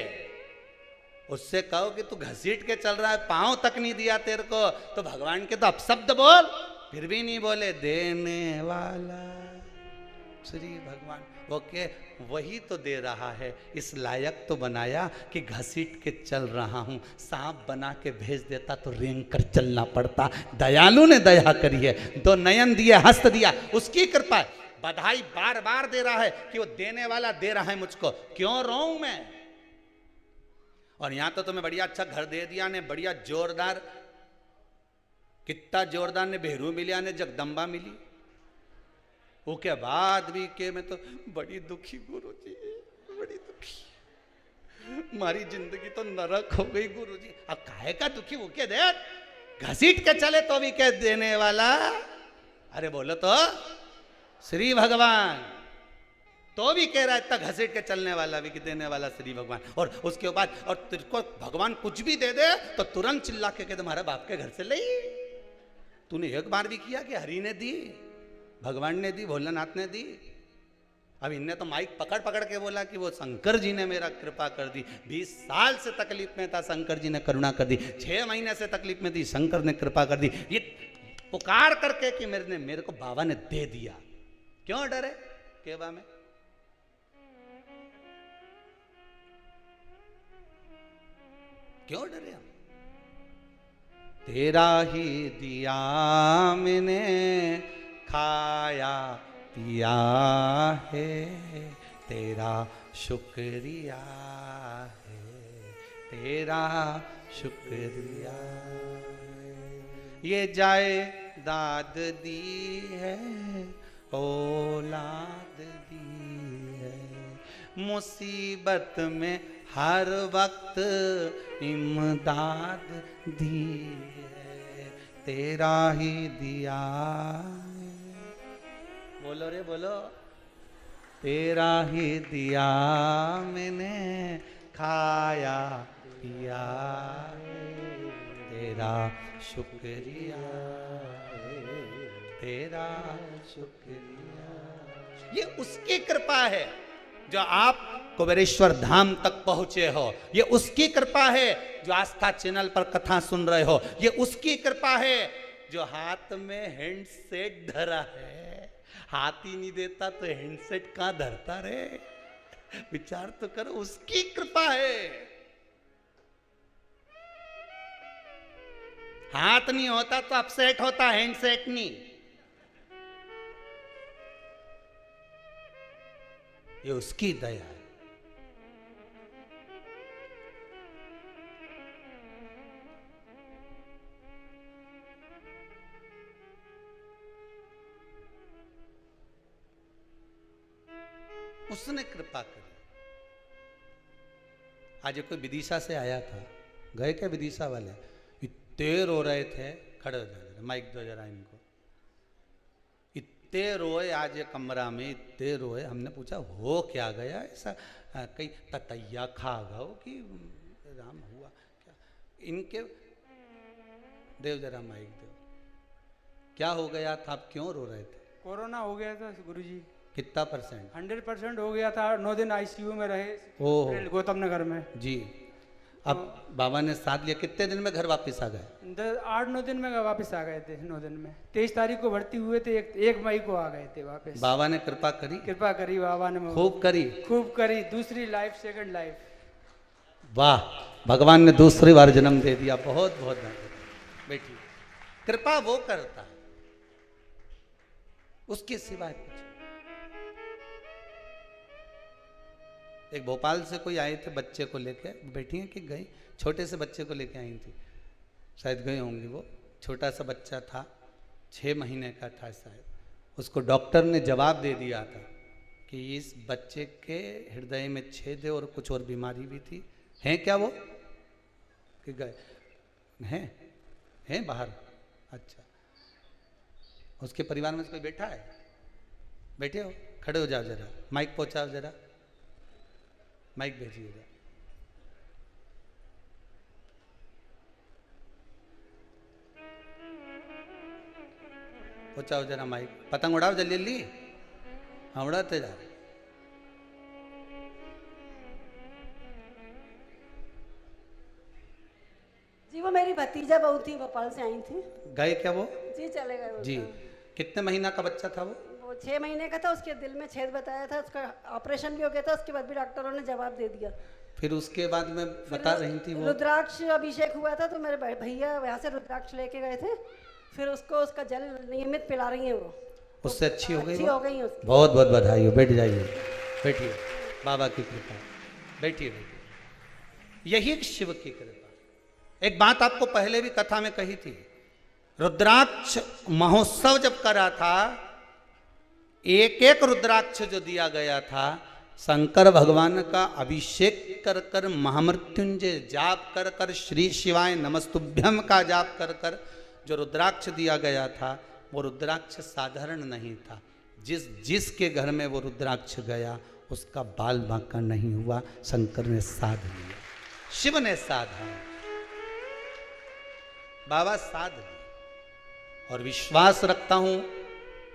उससे कहो कि तू घसीट के चल रहा है, पांव तक नहीं दिया तेरे को, तो भगवान के तो अपशब्द बोल, फिर भी नहीं बोले। देने वाला श्री भगवान, वो के वही तो दे रहा है, इस लायक तो बनाया कि घसीट के चल रहा हूं। सांप बना के भेज देता तो रेंग कर चलना पड़ता। दयालु ने दया करी है, दो नयन दिए, हस्त दिया, उसकी कृपा है। बधाई बार बार दे रहा है कि वो देने वाला दे रहा है मुझको, क्यों रोऊं मैं। और यहां तो तुम्हें बढ़िया अच्छा घर दे दिया ने, बढ़िया जोरदार, कितना जोरदार ने बेहरू मिलिया ने जगदम्बा मिली। वो के बाद भी के मैं तो बड़ी दुखी गुरुजी, बड़ी दुखी, हमारी जिंदगी तो नरक हो गई गुरुजी। अब काहे का दुखी वो के दे, घसीट के चले तो भी क्या देने वाला। अरे बोलो तो श्री भगवान, तो भी कह रहा है इतना घसीट के चलने वाला भी कि देने वाला श्री भगवान। और उसके बाद और तेरे को भगवान कुछ भी दे दे तो तुरंत चिल्ला के कहते तुम्हारे बाप के घर से ले। तूने एक बार भी किया कि हरि ने दी, भगवान ने दी, भोलेनाथ ने दी। अब इनने तो माइक पकड़ पकड़ के बोला कि वो शंकर जी ने मेरा कृपा कर दी। 20 साल से तकलीफ में था, शंकर जी ने करुणा कर दी। 6 महीने से तकलीफ में थी, शंकर ने कृपा कर दी। ये पुकार करके कि मेरे को बाबा ने दे दिया। क्यों डरे केवा में? क्यों डरे हम? तेरा ही दिया मैंने खाया पिया है, तेरा शुक्रिया है, तेरा शुक्रिया है। ये जायदाद दी है, औलाद दी है, मुसीबत में हर वक्त इमदाद दी है, तेरा ही दिया। बोलो रे बोलो, तेरा ही दिया मैंने खाया पिया, तेरा शुक्रिया, तेरा शुक्रिया। ये उसकी कृपा है जो आप कुबेरेश्वर धाम तक पहुंचे हो। ये उसकी कृपा है जो आस्था चैनल पर कथा सुन रहे हो। ये उसकी कृपा है जो हाथ में हैंडसेट धरा है। हाथ ही नहीं देता तो हैंडसेट कहां धरता रे? विचार तो करो, उसकी कृपा है। हाथ नहीं होता तो अपसेट होता, हैंडसेट नहीं। ये उसकी दया है। उसने कृपा करी। आज कोई विदिशा से आया था, गए क्या विदिशा वाले, इतने रो रहे थे। खड़े हो जाए, माइक दो जरा इनको। इतने रोए आज ये कमरा में, इतने रोए। हमने पूछा हो क्या गया ऐसा, कहीं ततैया खा गए कि राम हुआ क्या? इनके देव जरा माइक दो, क्या हो गया था, आप क्यों रो रहे थे? कोरोना हो गया था गुरुजी। कितना %? 100% हो गया था। 9 दिन आईसीयू में रहे। ओह, गौतम नगर में जी। अब बाबा ने साथ लिया, कितने दिन में घर वापस आ गए? 8-9 दिन में वापस आ गए थे। 9 दिन में 23 तारीख को भर्ती हुए थे, 1 मई को आ गए थे वापस। बाबा ने कृपा करी, कृपा करी बाबा ने, खूब करी, खूब करी। दूसरी लाइफ, सेकंड लाइफ। वाह, भगवान ने दूसरी बार जन्म दे दिया। बहुत बहुत धन्यवाद बेटी। कृपा वो करता है, उसके सिवाय कुछ। एक भोपाल से कोई आए थे बच्चे को लेके, बैठी हैं कि गई, छोटे से बच्चे को लेके आई थी, शायद गए होंगी। वो छोटा सा बच्चा था, 6 महीने का था शायद। उसको डॉक्टर ने जवाब दे दिया था कि इस बच्चे के हृदय में छेद है और कुछ और बीमारी भी थी। हैं क्या वो कि गए हैं बाहर? अच्छा, उसके परिवार में कोई बैठा है? बैठे हो, खड़े हो जाओ जरा, माइक पहुंचाओ जरा, माइक भेजिएगा। पहुंचाओ जरा माइक, पतंग उड़ाओ जल्दी जल्दी। हाँ उड़ाते जा रहे। जी वो मेरी भतीजा बहू थी, भोपाल से आई थी। गए क्या वो? जी चले गए वो जी। तो। कितने महीना का बच्चा था वो? वो 6 महीने का था, उसके दिल में छेद बताया था, उसका ऑपरेशन भी हो गया था, उसके बाद भी डॉक्टरों ने जवाब दे दिया। फिर उसके बाद में बता रही थी वो रुद्राक्ष अभिषेक हुआ था, तो मेरे भैया यहाँ से रुद्राक्ष लेके गए थे, फिर उसको उसका जल नियमित पिला रही है वो। उससे अच्छी हो गई? अच्छी हो गई है उसकी। बहुत बहुत बधाई हो। बैठ जाइए, बैठिए, बाबा की कृपा। बैठिए बैठिए। यही शिव की कृपा। एक बात आपको पहले भी कथा में कही थी, रुद्राक्ष महोत्सव जब करा था, एक एक रुद्राक्ष जो दिया गया था, शंकर भगवान का अभिषेक कर कर, महामृत्युंजय जाप कर कर, श्री शिवाय नमस्तुभ्यम का जाप कर कर जो रुद्राक्ष दिया गया था, वो रुद्राक्ष साधारण नहीं था। जिसके घर में वो रुद्राक्ष गया उसका बाल बांका नहीं हुआ। शंकर ने साध लिया, शिव ने साधा, बाबा साध लिया। और विश्वास रखता हूं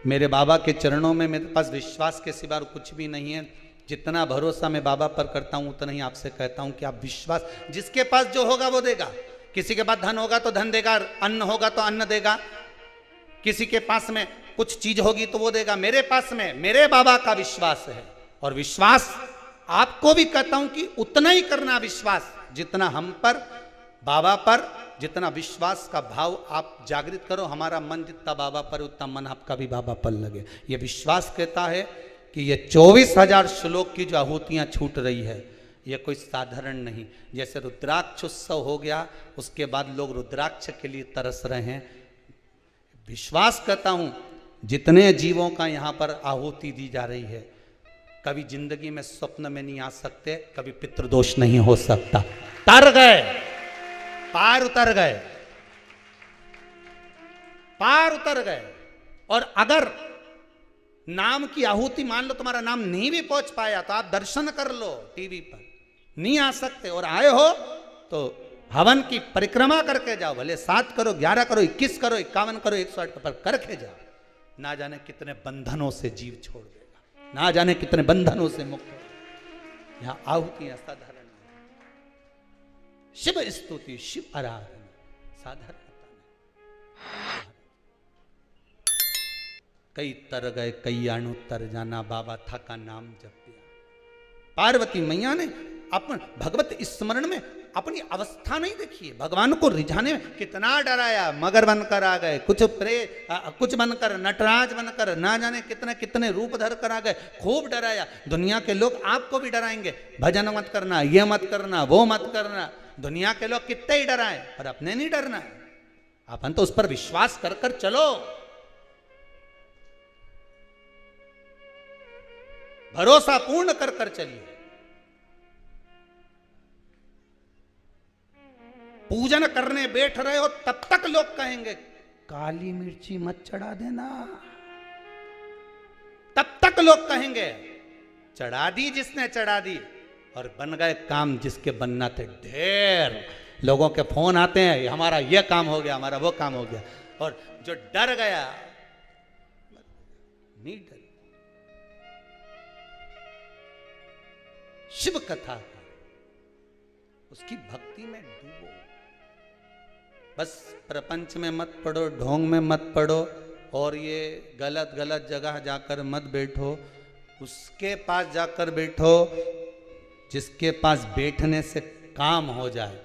मेरे बाबा के चरणों में, मेरे पास विश्वास के सिवा कुछ भी नहीं है। जितना भरोसा मैं बाबा पर करता हूं उतना ही आपसे कहता हूं कि आप विश्वास, जिसके पास जो होगा वो देगा। किसी के पास धन होगा तो धन देगा, अन्न होगा तो अन्न देगा, किसी के पास में कुछ चीज होगी तो वो देगा। मेरे पास में मेरे बाबा का विश्वास है, और विश्वास आपको भी कहता हूं कि उतना ही करना विश्वास जितना हम पर, बाबा पर जितना विश्वास का भाव आप जागृत करो। हमारा मन जितना बाबा पर, उतना मन आपका भी बाबा पर लगे। ये विश्वास कहता है कि ये 24,000 श्लोक की जो आहुतियां छूट रही है, ये कोई साधारण नहीं। जैसे रुद्राक्ष उत्सव हो गया, उसके बाद लोग रुद्राक्ष के लिए तरस रहे हैं। विश्वास करता हूं जितने जीवों का यहाँ पर आहुति दी जा रही है, कभी जिंदगी में स्वप्न में नहीं आ सकते, कभी पितृदोष नहीं हो सकता। तर गए, पार उतर गए, पार उतर गए। और अगर नाम की आहुति, मान लो तुम्हारा नाम नहीं भी पहुंच पाया तो आप दर्शन कर लो टीवी पर, नहीं आ सकते और आए हो तो हवन की परिक्रमा करके जाओ, भले 7 करो, 11 करो, 21 करो, 51 करो, 108 पर करके जाओ। ना जाने कितने बंधनों से जीव छोड़ देगा, ना जाने कितने बंधनों से मुक्त हो। यहां आहुतियां साधारण, शिव स्तुति, शिव आराधना साधारणता नहीं। कई तर गए कई अणु तर जाना, बाबा था का नाम जप दिया। पार्वती मैया ने अपन भगवत स्मरण में अपनी अवस्था नहीं देखी है, भगवान को रिझाने में कितना डराया। मगर बनकर आ गए, कुछ बनकर, नटराज बनकर, ना जाने कितने कितने रूप धर कर आ गए, खूब डराया। दुनिया के लोग आपको भी डराएंगे, भजन मत करना, ये मत करना, वो मत करना। दुनिया के लोग कितने ही डराएं, पर अपने नहीं डरना है। अपन तो उस पर विश्वास कर कर चलो, भरोसा पूर्ण कर कर चलिए। पूजन करने बैठ रहे हो तब तक लोग कहेंगे काली मिर्ची मत चढ़ा देना, तब तक लोग कहेंगे। चढ़ा दी जिसने चढ़ा दी, और बन गए काम जिसके बनना थे। ढेर लोगों के फोन आते हैं, हमारा ये काम हो गया, हमारा वो काम हो गया। और जो डर गया नहीं डर। शिव कथा उसकी भक्ति में डूबो, बस प्रपंच में मत पड़ो, ढोंग में मत पड़ो, और ये गलत गलत जगह जाकर मत बैठो। उसके पास जाकर बैठो जिसके पास बैठने से काम हो जाए।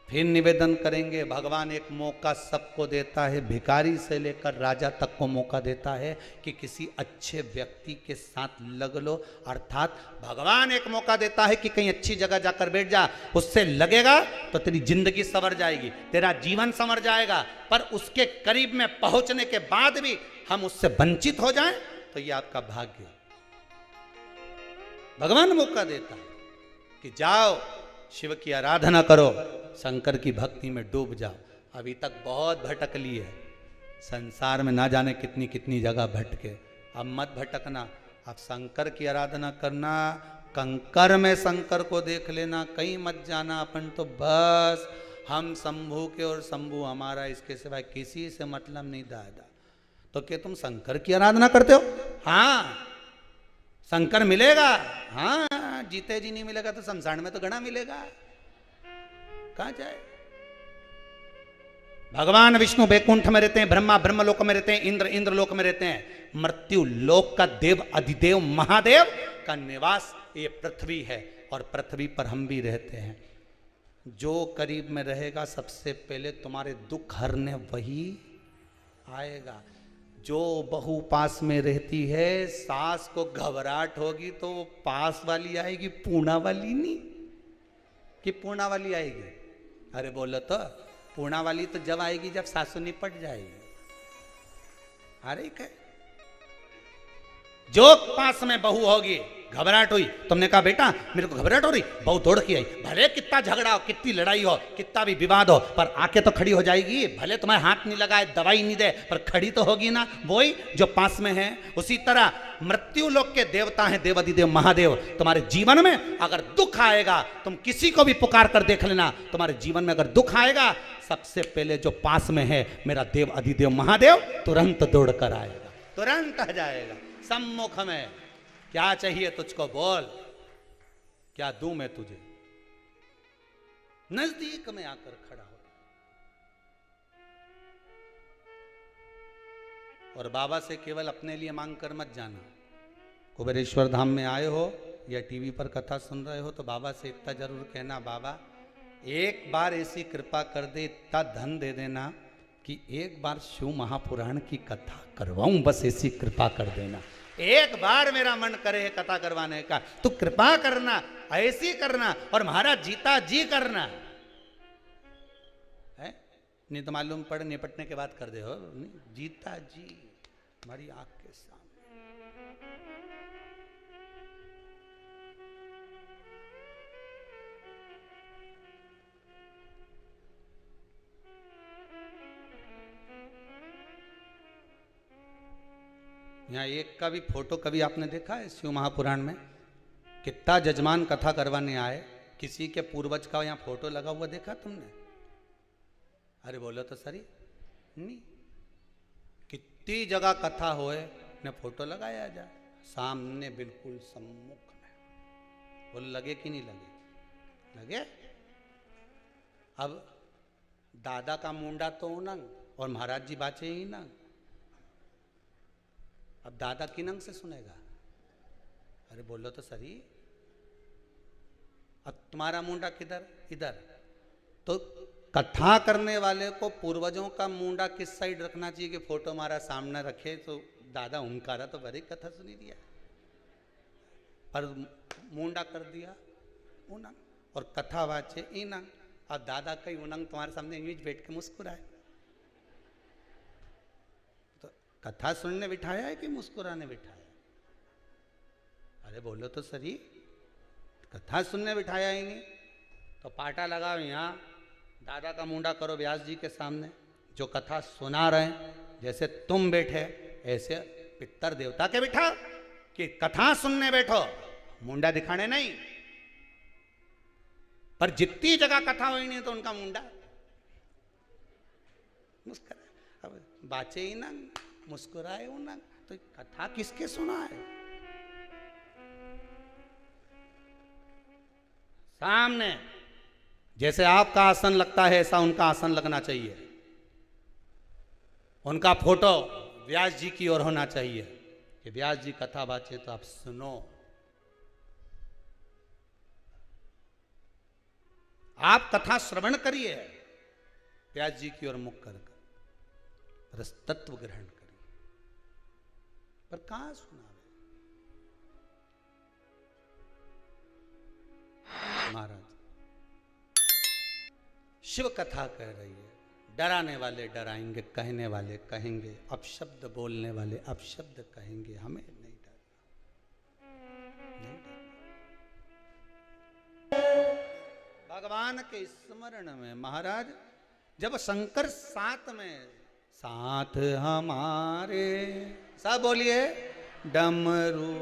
फिर निवेदन करेंगे, भगवान एक मौका सबको देता है, भिखारी से लेकर राजा तक को मौका देता है कि किसी अच्छे व्यक्ति के साथ लग लो। अर्थात भगवान एक मौका देता है कि कहीं अच्छी जगह जाकर बैठ जा, उससे लगेगा तो तेरी जिंदगी संवर जाएगी, तेरा जीवन संवर जाएगा। पर उसके करीब में पहुंचने के बाद भी हम उससे वंचित हो जाएं तो ये आपका भाग्य। भगवान मौका देता है कि जाओ शिव की आराधना करो, शंकर की भक्ति में डूब जाओ। अभी तक बहुत भटक ली है संसार में, ना जाने कितनी कितनी जगह भटके। अब मत भटकना, अब शंकर की आराधना करना, कंकर में शंकर को देख लेना, कहीं मत जाना। अपन तो बस हम शंभू के और शंभू हमारा, इसके सिवाय किसी से मतलब नहीं दादा। तो क्या तुम शंकर की आराधना करते हो? हाँ, शंकर मिलेगा। हाँ, जीते जी नहीं मिलेगा तो शमशान में तो घना मिलेगा। कहां जाए? भगवान विष्णु वैकुंठ में रहते हैं, ब्रह्मा ब्रह्मलोक में रहते हैं, इंद्र इंद्रलोक में रहते हैं। मृत्यु लोक का देव अधिदेव महादेव का निवास ये पृथ्वी है, और पृथ्वी पर हम भी रहते हैं। जो करीब में रहेगा सबसे पहले तुम्हारे दुख हरने वही आएगा। जो बहू पास में रहती है, सास को घबराहट होगी तो वो पास वाली आएगी, पूना वाली नहीं कि पूना वाली आएगी। अरे बोलो तो, पूना वाली तो जब आएगी जब सासू निपट जाएगी। अरे क्या, जो पास में बहू होगी, घबराहट हुई, तुमने कहा बेटा मेरे को घबराहट हो रही, बहू दौड़ के आई, भले कितना झगड़ा हो, कितनी लड़ाई हो, कितना भी विवाद हो, पर आके तो खड़ी हो जाएगी। भले तुम्हें हाथ नहीं लगाए, दवाई नहीं दे, पर खड़ी तो होगी ना, वही जो पास में है। उसी तरह मृत्यु लोक के देवता हैं देवाधिदेव महादेव। तुम्हारे जीवन में अगर दुख आएगा, तुम किसी को भी पुकार कर देख लेना, तुम्हारे जीवन में अगर दुख आएगा, सबसे पहले जो पास में है मेरा देव अधिदेव महादेव तुरंत दौड़ कर आएगा, तुरंत आ जाएगा सम्मुख में। क्या चाहिए तुझको बोल, क्या दूं मैं तुझे? नजदीक में आकर खड़ा हो। और बाबा से केवल अपने लिए मांग कर मत जाना। कुबेरेश्वर धाम में आए हो या टीवी पर कथा सुन रहे हो तो बाबा से इतना जरूर कहना, बाबा एक बार ऐसी कृपा कर दे, इतना धन दे देना कि एक बार शिव महापुराण की कथा करवाऊं, बस ऐसी कृपा कर देना। एक बार मेरा मन करे है कथा करवाने का, तो कृपा करना, ऐसी करना, और महाराज जीता जी करना है। नहीं तो मालूम पड़ निपटने के बाद कर दे हो, जीता जी हमारी आंख के सामने। यहाँ एक का भी फोटो कभी आपने देखा है शिव महापुराण में? कितना जजमान कथा करवाने आए, किसी के पूर्वज का यहाँ फोटो लगा हुआ देखा तुमने? अरे बोलो तो सही नहीं। कितनी जगह कथा होए ने फोटो लगाया जाए सामने, बिल्कुल सम्मुख में। बोलो लगे कि नहीं लगे? लगे। अब दादा का मुंडा तो उनंग और महाराज जी बाचे ही नंग। अब दादा की नंग से सुनेगा? अरे बोलो तो सही। अब तुम्हारा मुंडा किधर? इधर। तो कथा करने वाले को पूर्वजों का मुंडा किस साइड रखना चाहिए कि फोटो हमारा सामने रखे तो दादा उनकारा तो बड़ी कथा सुनी दिया, पर मुंडा कर दिया उनंग और कथा वाचे इनंग। अब दादा कई उनंग तुम्हारे सामने यूं बैठ के मुस्कुराए, कथा सुनने बिठाया है कि मुस्कुराने बिठाया? अरे बोलो तो सही। कथा सुनने बिठाया ही नहीं तो पाटा लगाओ, यहाँ दादा का मुंडा करो व्यास जी के सामने, जो कथा सुना रहे हैं, जैसे तुम बैठे ऐसे पितर देवता के बिठा कि कथा सुनने बैठो, मुंडा दिखाने नहीं। पर जितनी जगह कथा हुई नहीं तो उनका मुंडा मुस्कुरा। अब बाचे ही ना, मुस्कुराए हो ना, तो कथा किसके सुना है? सामने जैसे आपका आसन लगता है ऐसा उनका आसन लगना चाहिए, उनका फोटो व्यास जी की ओर होना चाहिए कि व्यास जी कथा बाचे तो आप सुनो। आप कथा श्रवण करिए व्यास जी की ओर मुख कर रस तत्व ग्रहण करिए, पर कहां सुना महाराज? शिव कथा कह रही है, डराने वाले डराएंगे, कहने वाले कहेंगे, अपशब्द बोलने वाले अपशब्द कहेंगे, हमें नहीं डरना, नहीं डरना। भगवान के स्मरण में महाराज जब शंकर साथ में, साथ हमारे, सब बोलिए डमरू,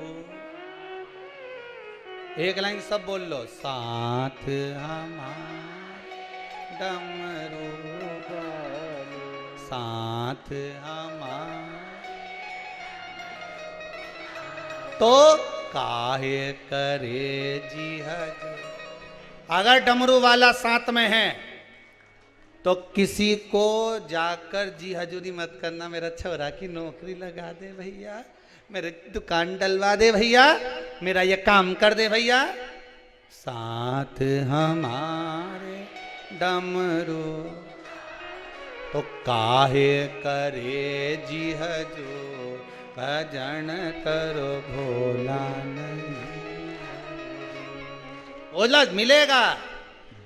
एक लाइन सब बोल लो, साथ हमारे डमरू, साथ हमारे तो काहे करे जी हजूरी। अगर डमरू वाला साथ में है तो किसी को जाकर जी हजूरी मत करना, मेरा छोरा की नौकरी लगा दे भैया, मेरे दुकान डलवा दे भैया, मेरा ये काम कर दे भैया। साथ हमारे डमरू तो काहे करे जी हजूर, भजन करो भोला नहीं। भोला मिलेगा,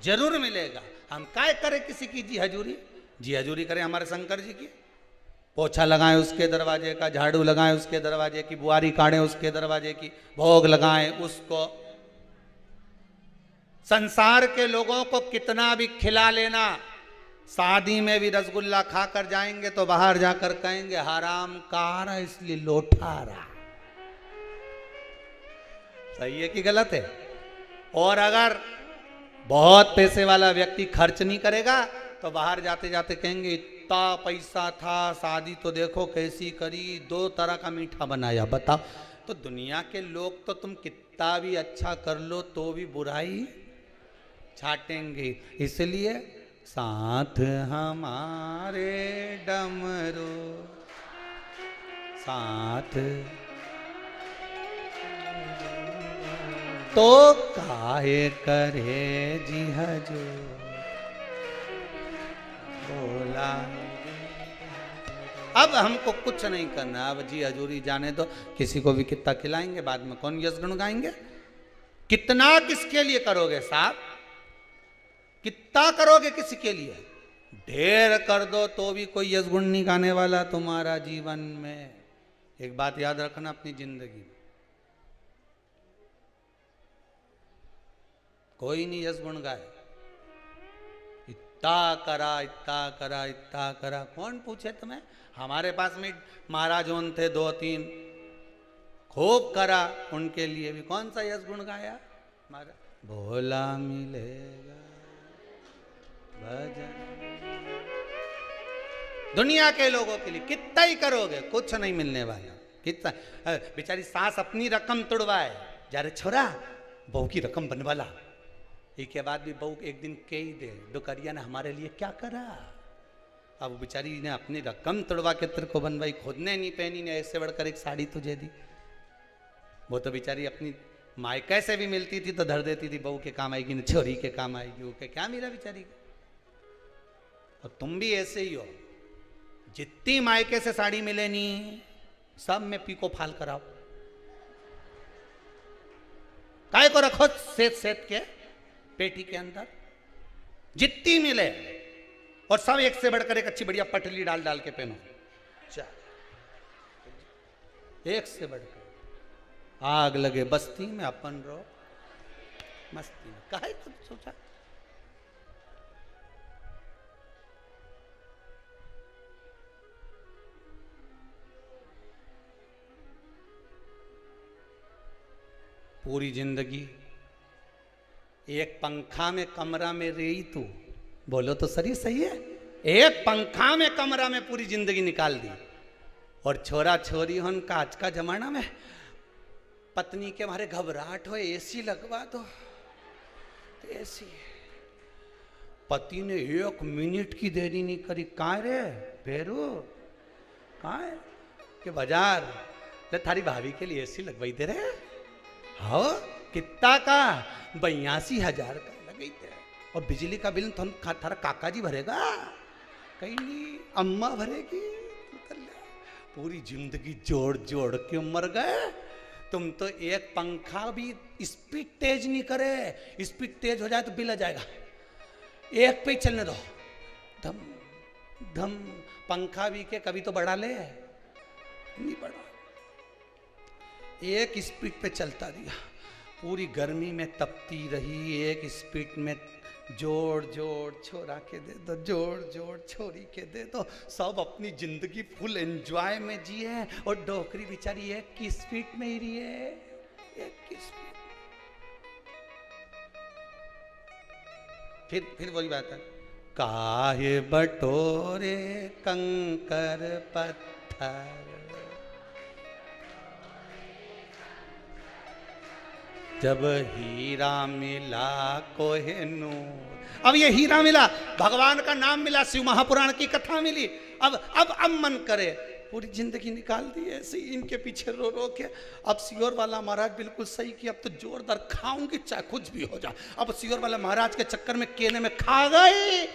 जरूर मिलेगा। हम काय करें किसी की जी हजूरी? जी हजूरी करें हमारे शंकर जी की, पोछा लगाएं उसके दरवाजे का, झाड़ू लगाएं उसके दरवाजे की, बुआरी काटें उसके दरवाजे की, भोग लगाएं उसको। संसार के लोगों को कितना भी खिला लेना, शादी में भी रसगुल्ला खाकर जाएंगे तो बाहर जाकर कहेंगे हराम कार इसलिए लोटारा। सही है कि गलत है? और अगर बहुत पैसे वाला व्यक्ति खर्च नहीं करेगा तो बाहर जाते जाते कहेंगे इतना पैसा था, शादी तो देखो कैसी करी, 2 तरह का मीठा बनाया। बताओ, तो दुनिया के लोग तो तुम कितना भी अच्छा कर लो तो भी बुराई छाटेंगे। इसलिए साथ हमारे डमरू, साथ तो काहे करे जी हजूर, बोला। अब हमको कुछ नहीं करना, अब जी हजूरी जाने दो। किसी को भी कितना खिलाएंगे, बाद में कौन यश गुण गाएंगे? कितना किसके लिए करोगे साहब? कितना करोगे किसी के लिए? ढेर कर दो तो भी कोई यश गुण नहीं गाने वाला तुम्हारा जीवन में। एक बात याद रखना अपनी जिंदगी में, कोई नहीं यश गुण गाए। इतना करा, इतना करा, इतना करा, कौन पूछे तुम्हें? हमारे पास में महाराज होन थे 2-3, खूब करा, उनके लिए भी कौन सा यश गुण गाया? महाराज भोला मिलेगा भजन। दुनिया के लोगों के लिए कितना ही करोगे, कुछ नहीं मिलने वाला। कितना बेचारी सास अपनी रकम तुड़वाए, जा रे छोरा बहू की रकम बनवाला, इसके बाद भी बहू एक दिन कह ही दे डुकरिया ने हमारे लिए क्या करा। अब बेचारी ने अपनी रकम तुड़वा के तेरे को बनवाई, खुद ने नहीं पहनी, ने ऐसे बढ़कर एक साड़ी तुझे दी। वो तो बेचारी अपनी मायके से भी मिलती थी तो धर देती थी, बहू के काम आएगी न छोरी के काम आएगी, वो के क्या मिला बेचारी को। और तुम भी ऐसे ही हो, जितनी मायके से साड़ी मिले नहीं सब में पीको फाल कराओ। काय को रखो सेत सेत के पेटी के अंदर, जितनी मिले, और सब एक से बढ़कर एक अच्छी बढ़िया पटली डाल डाल के पहनो। एक से बढ़कर आग लगे बस्ती में, अपन रो मस्ती में। काहे तो सोचा पूरी जिंदगी एक पंखा में कमरा में रही तू, बोलो तो सही है। एक पंखा में कमरा में पूरी जिंदगी निकाल दी। और छोरा छोरी होन का आज का जमाना में पत्नी के मारे घबराहट हो, एसी लगवा दो, एसी। पति ने 1 मिनट की देरी नहीं करी, कहाँ रे भेरू, कहाँ है के बाजार ले थारी भाभी के लिए एसी लगवाई दे रहे। हाँ कितना का? 82,000 का लगाई दे। और बिजली का बिल तुम थारा काका जी भरेगा, कहीं नहीं अम्मा भरेगी। पूरी जिंदगी जोड़ जोड़ के मर गए। तुम तो एक पंखा भी स्पीड तेज नहीं करे, स्पीड तेज हो जाए तो बिल आ जाएगा। एक पे चलने दो, धम धम। पंखा भी के कभी तो बढ़ा ले, नहीं बढ़ा, एक स्पीड पे चलता दिया। पूरी गर्मी में तपती रही, एक स्पीड में जोड़ जोड़ छोरा के दे दो, जोड़ जोड़ छोरी के दे दो। सब अपनी जिंदगी फुल एंजॉय में जिए, और डोकरी बेचारी एक की स्पीड में ही रही है, एक की स्पीड। फिर वही बात है, काहे बटोरे कंकर पत्थर, जब हीरा मिला कोहिनूर। अब ये हीरा मिला, भगवान का नाम मिला, शिव महापुराण की कथा मिली। अब मन करे पूरी जिंदगी निकाल दी ऐसे ही इनके पीछे रो रो के। अब सियोर वाला महाराज बिल्कुल सही कि अब तो जोरदार खाऊंगी चाहे कुछ भी हो जाए। अब सियोर वाला महाराज के चक्कर में केने में खा गई।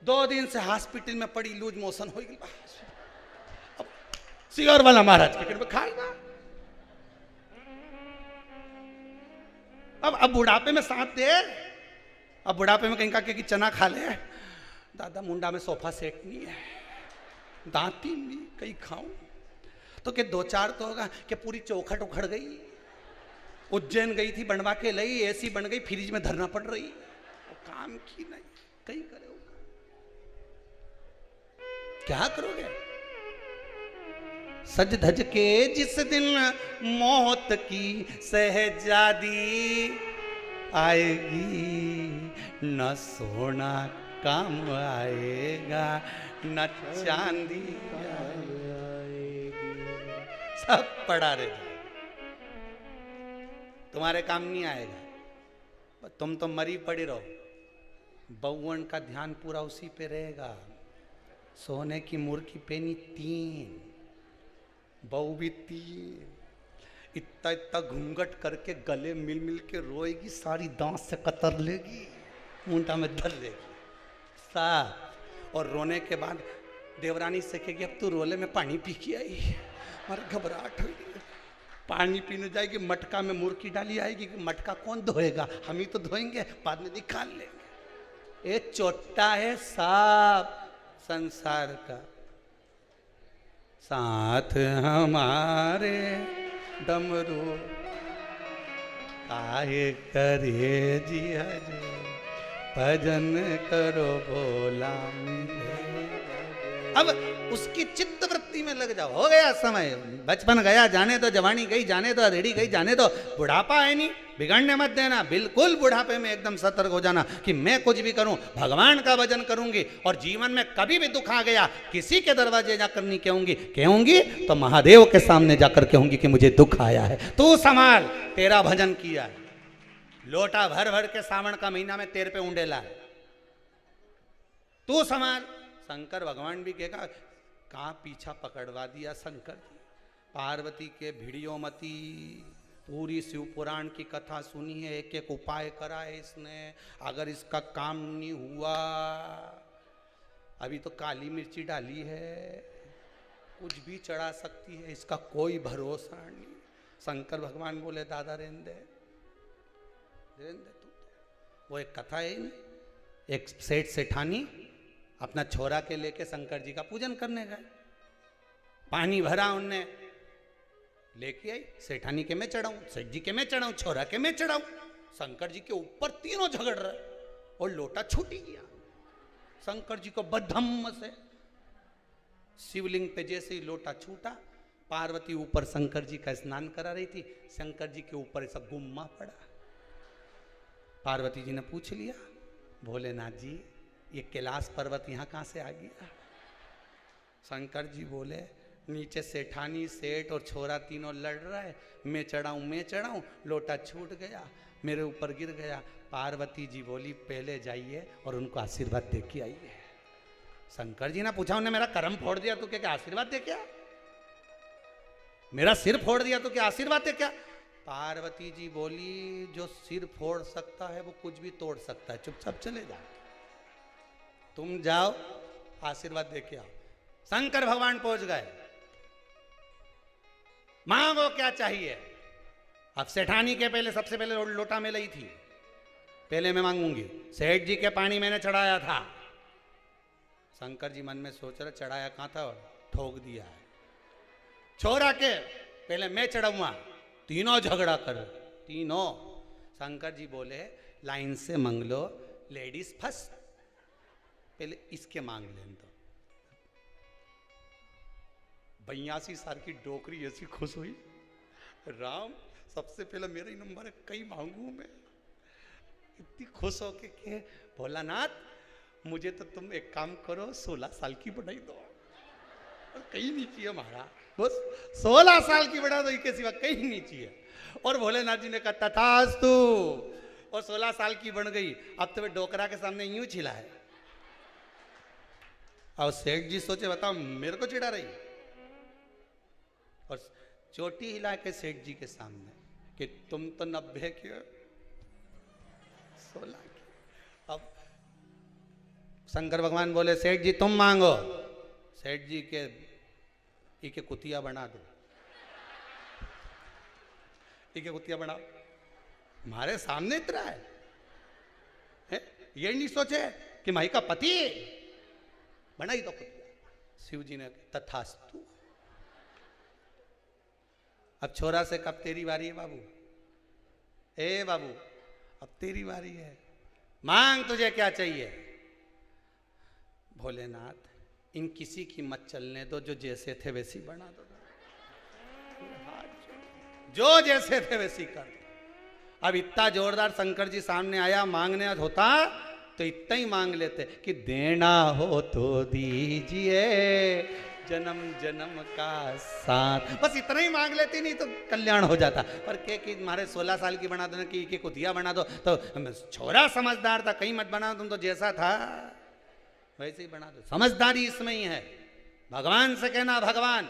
2 दिन से हॉस्पिटल में पड़ी, लूज मोशन हो गई। अब सियोर वाला महाराज के में खाएगा। अब बुढ़ापे में साथ दे। अब बुढ़ापे में कहीं का कि चना खा ले। दादा मुंडा में सोफा सेट नहीं है, दांती नहीं, कहीं खाऊं तो के 2-4 तो होगा कि पूरी चौखट उखड़ गई। उज्जैन गई थी, बनवा के लई, ऐसी बन गई, फ्रिज में धरना पड़ रही। काम की नहीं, कहीं करे होगा, क्या करोगे? सज धज के जिस दिन मौत की सहजादी आएगी, न सोना काम आएगा, न चांदी आएगी, सब पड़ा रहेगा, तुम्हारे काम नहीं आएगा। तुम तो मरी पड़ी रहो। बउवन का ध्यान पूरा उसी पे रहेगा। सोने की मुर्गी पेनी 3, बहू भी 3, इतना इतना घूंघट करके गले मिल मिल के रोएगी, सारी दांत से कतर लेगी, मुंडा में धर लेगी साफ। और रोने के बाद देवरानी से कहेगी अब तू रोले में पानी पी के आई। हमारा घबराहट हुई, पानी पीने जाएगी, मटका में मुर्गी डाली आएगी। मटका कौन धोएगा? हम ही तो धोएंगे, बाद में निकाल लेंगे। ये चोटा है साफ संसार का। साथ हमारे डमरू काहे करे जी हजे, भजन करो भोला मिले। अब उसकी चित्त वृत्ति में लग जाओ। हो गया समय, बचपन गया जाने दो, जवानी गई जाने दो, रेडी गई जाने दो, बुढ़ापा है नहीं, बिगड़ने मत देना। बिल्कुल बुढ़ापे में एकदम सतर्क हो जाना कि मैं कुछ भी करूं भगवान का भजन करूंगी। और जीवन में कभी भी दुख आ गया, किसी के दरवाजे जाकर नहीं कहूंगी तो महादेव के सामने जाकर कहूंगी कि मुझे दुख आया है, तू संभाल, तेरा भजन किया है। लोटा भर भर के सावन का महीना में तेरे पे उंडेला है, तू संभाल। शंकर भगवान भी कहेगा कहाँ पीछा पकड़वा दिया शंकर जी। पार्वती के भिड़ियो मती, पूरी शिव पुराण की कथा सुनी है, एक एक उपाय करा है इसने। अगर इसका काम नहीं हुआ, अभी तो काली मिर्ची डाली है, कुछ भी चढ़ा सकती है, इसका कोई भरोसा नहीं। शंकर भगवान बोले दादा रहने दे तू। वो एक कथा है ना, एक सेठ सेठानी अपना छोरा के लेके शंकर जी का पूजन करने गए। पानी भरा उनने, लेके आई। सेठानी के मैं चढ़ाऊं, सेठ जी के मैं चढ़ाऊं, छोरा के मैं चढ़ाऊं। शंकर जी के ऊपर तीनों झगड़ रहे और लोटा छूट ही गया। शंकर जी को बद्धम्म से शिवलिंग पे जैसे ही लोटा छूटा, पार्वती ऊपर शंकर जी का स्नान करा रही थी, शंकर जी के ऊपर ऐसा गुम्मा पड़ा। पार्वती जी ने पूछ लिया, भोलेनाथ जी ये कैलाश पर्वत यहाँ कहाँ से आ गया? शंकर जी बोले नीचे सेठानी सेठ और छोरा तीनों लड़ रहा है, मैं चढ़ाऊं, लोटा छूट गया, मेरे ऊपर गिर गया। पार्वती जी बोली पहले जाइए और उनको आशीर्वाद दे के आइए। शंकर जी ने पूछा, उन्हें मेरा कर्म फोड़ दिया तो क्या आशीर्वाद दे क्या? मेरा सिर फोड़ दिया तो क्या आशीर्वाद दे क्या? पार्वती जी बोली जो सिर फोड़ सकता है वो कुछ भी तोड़ सकता है, चुपचाप चले जाओ, तुम जाओ आशीर्वाद दे के आओ। शंकर भगवान पहुंच गए, मांगो क्या चाहिए। अब सेठानी के पहले सबसे पहले लोटा में लाई थी, पहले मैं मांगूंगी। सेठ जी के पानी मैंने चढ़ाया था। शंकर जी मन में सोच रहे चढ़ाया कहां था और ठोक दिया है। छोरा के पहले मैं चढ़ाऊंगा, तीनों झगड़ा कर, तीनों। शंकर जी बोले लाइन से मांग लो, लेडीज फर्स्ट, पहले इसके मांग लें। तो 82 साल की डोकरी ऐसी खुश हुई, राम सबसे पहले मेरा ही नंबर है, कई मांगू मैं। इतनी खुश हो के भोलानाथ मुझे तो तुम एक काम करो, 16 साल की बनाई दो। कहीं नहीं चाहिए महाराज, बस 16 साल की बड़ा तो इसके सिवा कहीं नहीं चाहिए। और भोलेनाथ जी ने कहा तथास्तु, और 16 साल की बन गई। अब तो वे डोकरा के सामने यूं छिला है। और सेठ जी सोचे बताओ मेरे को चिढ़ा रही, और चोटी हिला के सेठ जी के सामने कि तुम तो 90 के 16 के। अब शंकर भगवान बोले सेठ जी तुम मांगो। सेठ जी के कुतिया बना दो, इके कुतिया बनाओ, हमारे सामने इतना है? ये नहीं सोचे कि माई का पति बनाई तो कुतिया। शिव जी ने तथास्तु। अब छोरा से कब तेरी बारी है बाबू, ए बाबू अब तेरी बारी है, मांग तुझे क्या चाहिए। भोलेनाथ इन किसी की मत चलने दो, जो जैसे थे वैसी बना दो, जो जैसे थे वैसी कर दो। अब इतना जोरदार शंकर जी सामने आया, मांगने होता तो इतना ही मांग लेते कि देना हो तो दीजिए जन्म जन्म का साथ, बस इतना ही मांग लेती, नहीं तो कल्याण हो जाता। पर के कि तुम्हारे 16 साल की बना दो, कि कुतिया बना दो, तो छोरा समझदार था, कहीं मत बना, तुम तो जैसा था वैसे ही बना दो। समझदारी इसमें ही है। भगवान से कहना भगवान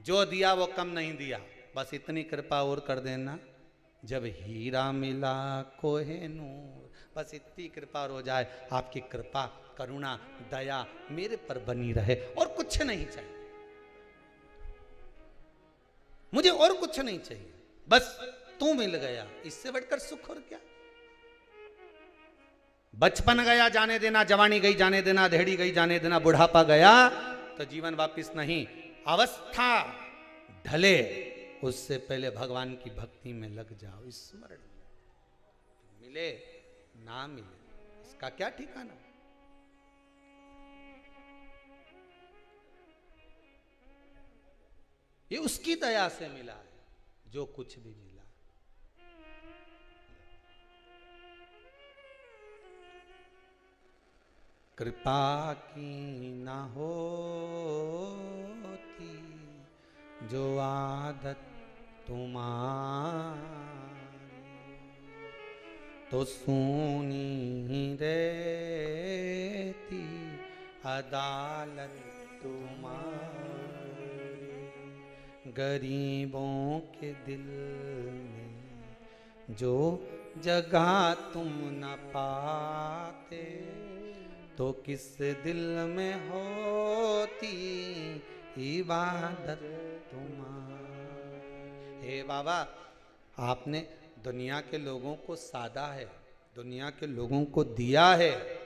जो दिया वो कम नहीं दिया, बस इतनी कृपा और कर देना, जब हीरा मिला कोहेनूर, बस इतनी कृपा हो जाए, आपकी कृपा करुणा दया मेरे पर बनी रहे, और कुछ नहीं चाहिए मुझे, और कुछ नहीं चाहिए, बस तू मिल गया, इससे बढ़कर सुख और क्या। बचपन गया जाने देना, जवानी गई जाने देना, देहड़ी गई जाने देना, बुढ़ापा गया तो जीवन वापिस नहीं। अवस्था ढले उससे पहले भगवान की भक्ति में लग जाओ, स्मरण मिले ना मिले इसका क्या ठिकाना। ये उसकी दया से मिला है जो कुछ भी मिला। कृपा की ना होती जो आदत तुम्हारी, तो सुनी रहती अदालत तुम्हारी। गरीबों के दिल में जो जगह तुम न पाते, तो किस दिल में होती इबादत तुम्हारी। हे बाबा आपने दुनिया के लोगों को साधा है, दुनिया के लोगों को दिया है,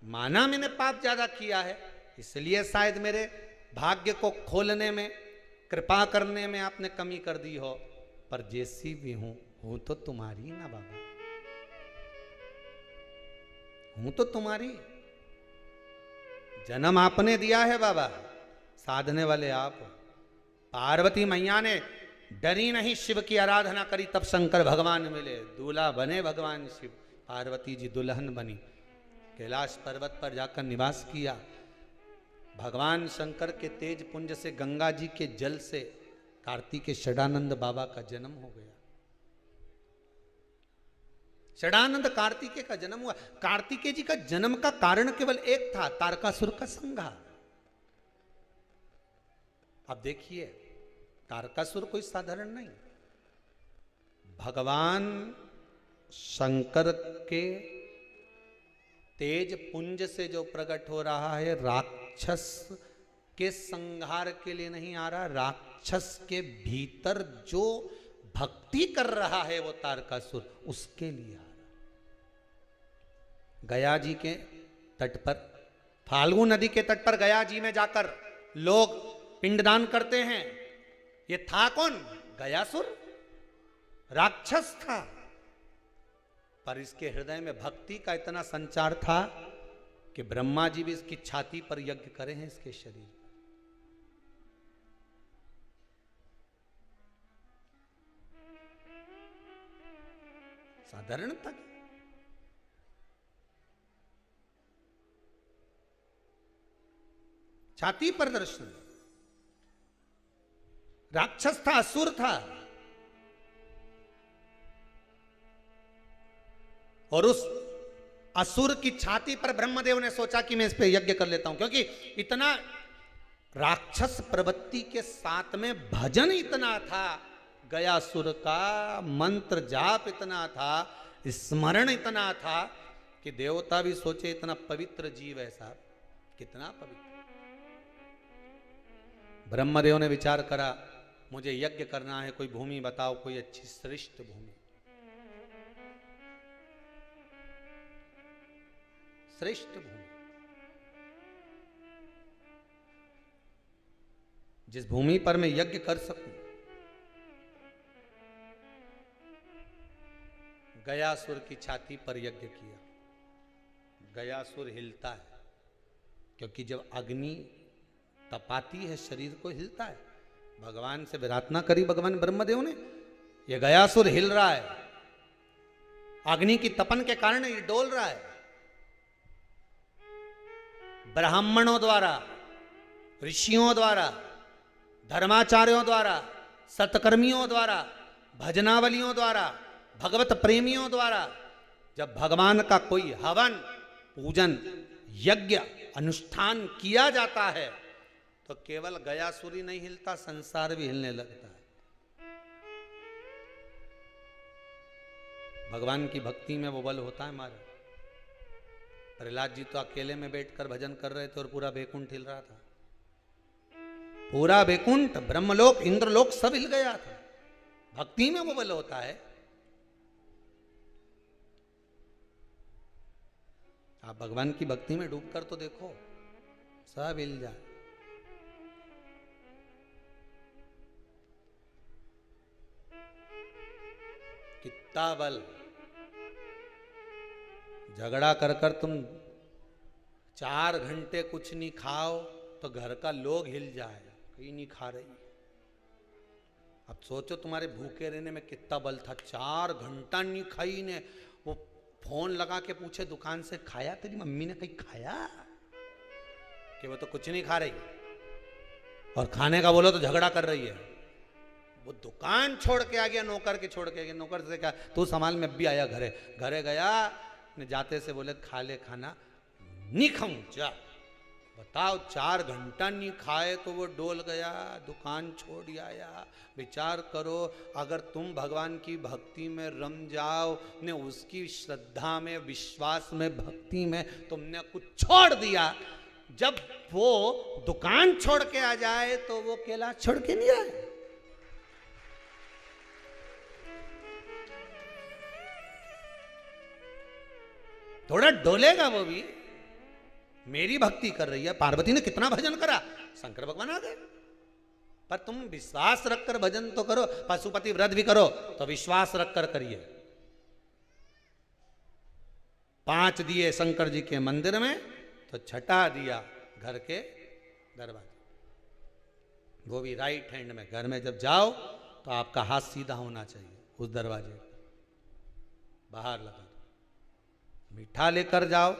माना मैंने पाप ज्यादा किया है, इसलिए शायद मेरे भाग्य को खोलने में कृपा करने में आपने कमी कर दी हो, पर जैसी भी हूं तो तुम्हारी ना बाबा, हूं तो तुम्हारी। जन्म आपने दिया है बाबा, साधने वाले आप। पार्वती मैया ने डरी नहीं, शिव की आराधना करी, तब शंकर भगवान मिले, दूल्हा बने भगवान शिव। पार्वती जी दुल्हन बनी, कैलाश पर्वत पर जाकर निवास किया। भगवान शंकर के तेज पुंज से, गंगा जी के जल से कार्तिकेय षडानंद बाबा का जन्म हो गया। षडानंद कार्तिकेय का जन्म हुआ। कार्तिकेय जी का जन्म का कारण केवल एक था, तारकासुर का संहार। अब देखिए तारकासुर कोई साधारण नहीं, भगवान शंकर के तेज पुंज से जो प्रकट हो रहा है, राक्षस के संहार के लिए नहीं आ रहा, राक्षस के भीतर जो भक्ति कर रहा है वो तारकासुर, उसके लिए आ रहा। गया जी के तट पर, फाल्गु नदी के तट पर गया जी में जाकर लोग पिंडदान करते हैं। ये था कौन? गयासुर, राक्षस था, पर इसके हृदय में भक्ति का इतना संचार था कि ब्रह्मा जी भी इसकी छाती पर यज्ञ करे हैं, इसके शरीर। साधारण था। छाती पर दर्शन। राक्षस था, असुर था, और उस असुर की छाती पर ब्रह्मदेव ने सोचा कि मैं इस पे यज्ञ कर लेता हूं, क्योंकि इतना राक्षस प्रवृत्ति के साथ में भजन इतना था, गयासुर का मंत्र जाप इतना था, स्मरण इतना था कि देवता भी सोचे इतना पवित्र जीव है साहब, कितना पवित्र। ब्रह्मदेव ने विचार करा मुझे यज्ञ करना है, कोई भूमि बताओ, कोई अच्छी श्रेष्ठ भूमि, श्रेष्ठ भूमि, जिस भूमि पर मैं यज्ञ कर सकूं। गयासुर की छाती पर यज्ञ किया। गयासुर हिलता है, क्योंकि जब अग्नि तपाती है शरीर को हिलता है। भगवान से विराधना करी भगवान ब्रह्मदेव ने, ये गयासुर हिल रहा है, अग्नि की तपन के कारण ये डोल रहा है। ब्राह्मणों द्वारा, ऋषियों द्वारा, धर्माचार्यों द्वारा, सत्कर्मियों द्वारा, भजनावलियों द्वारा, भगवत प्रेमियों द्वारा जब भगवान का कोई हवन, पूजन, यज्ञ, अनुष्ठान किया जाता है तो केवल गयासुरी नहीं हिलता, संसार भी हिलने लगता है। भगवान की भक्ति में वो बल होता है हमारा। प्रहलाद जी तो अकेले में बैठकर भजन कर रहे थे और पूरा बैकुंठ हिल रहा था। पूरा बैकुंठ, ब्रह्मलोक, इंद्रलोक सब हिल गया था। भक्ति में वो बल होता है। आप भगवान की भक्ति में डूबकर तो देखो, सब हिल जाए। कितना बल। झगड़ा कर कर तुम 4 घंटे कुछ नहीं खाओ तो घर का लोग हिल जाए, कहीं नहीं खा रही। अब सोचो तुम्हारे भूखे रहने में कितना बल था। 4 घंटा नहीं खाई ने। वो फोन लगा के पूछे दुकान से, खाया तेरी मम्मी ने कहीं खाया? कि वो तो कुछ नहीं खा रही, और खाने का बोलो तो झगड़ा कर रही है। वो दुकान छोड़ के आ गया, नौकर के छोड़ के आ गया। नौकर से कहा तू संभाल, मैं भी आया घरे। घरे गया ने जाते से बोले खा ले खाना। नहीं खाऊं जा। बताओ 4 घंटा नहीं खाए तो वो डोल गया, दुकान छोड़ आया। विचार करो, अगर तुम भगवान की भक्ति में रम जाओ ने, उसकी श्रद्धा में, विश्वास में, भक्ति में तुमने कुछ छोड़ दिया, जब वो दुकान छोड़ के आ जाए तो वो कैलाश छोड़ के नहीं आए। थोड़ा डोलेगा वो भी। मेरी भक्ति कर रही है। पार्वती ने कितना भजन करा, शंकर भगवान आ गए। पर तुम विश्वास रखकर भजन तो करो। पशुपति व्रत भी करो तो विश्वास रखकर करिए। 5 दिए शंकर जी के मंदिर में तो छठा दिया घर के दरवाजे, वो भी राइट हैंड में। घर में जब जाओ तो आपका हाथ सीधा होना चाहिए उस दरवाजे पर, बाहर लगा दो। मीठा लेकर जाओ,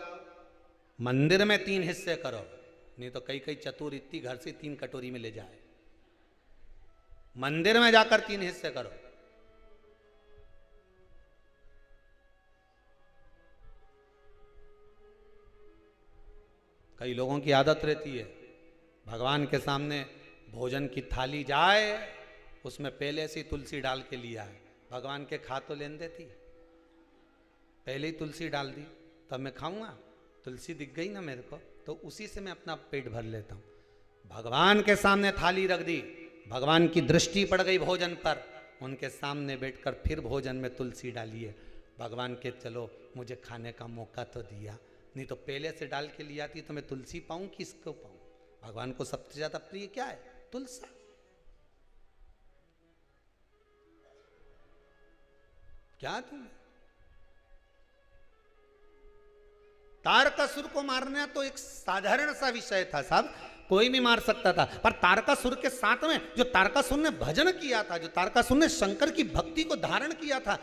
मंदिर में 3 हिस्से करो, नहीं तो कई चतुर इतनी घर से 3 कटोरी में ले जाए। मंदिर में जाकर 3 हिस्से करो। कई लोगों की आदत रहती है, भगवान के सामने भोजन की थाली जाए, उसमें पहले से तुलसी डाल के लिया है। भगवान के खा तो लेने देती, पहले ही तुलसी डाल दी, तब मैं खाऊंगा। तुलसी दिख गई ना मेरे को, तो उसी से मैं अपना पेट भर लेता हूँ। भगवान के सामने थाली रख दी, भगवान की दृष्टि पड़ गई भोजन पर, उनके सामने बैठकर फिर भोजन में तुलसी डालिए। भगवान के चलो मुझे खाने का मौका तो दिया, नहीं तो पहले से डाल के लिया थी तो मैं तुलसी पाऊं कि इसको पाऊं। भगवान को सबसे ज्यादा प्रिय क्या है? तुलसी। क्या तुम तारकासुर को मारना तो एक साधारण सा विषय था साहब, कोई भी मार सकता था। पर तारकासुर के साथ में जो तारकासुर ने भजन किया था, जो तारकासुर ने शंकर की भक्ति को धारण किया था,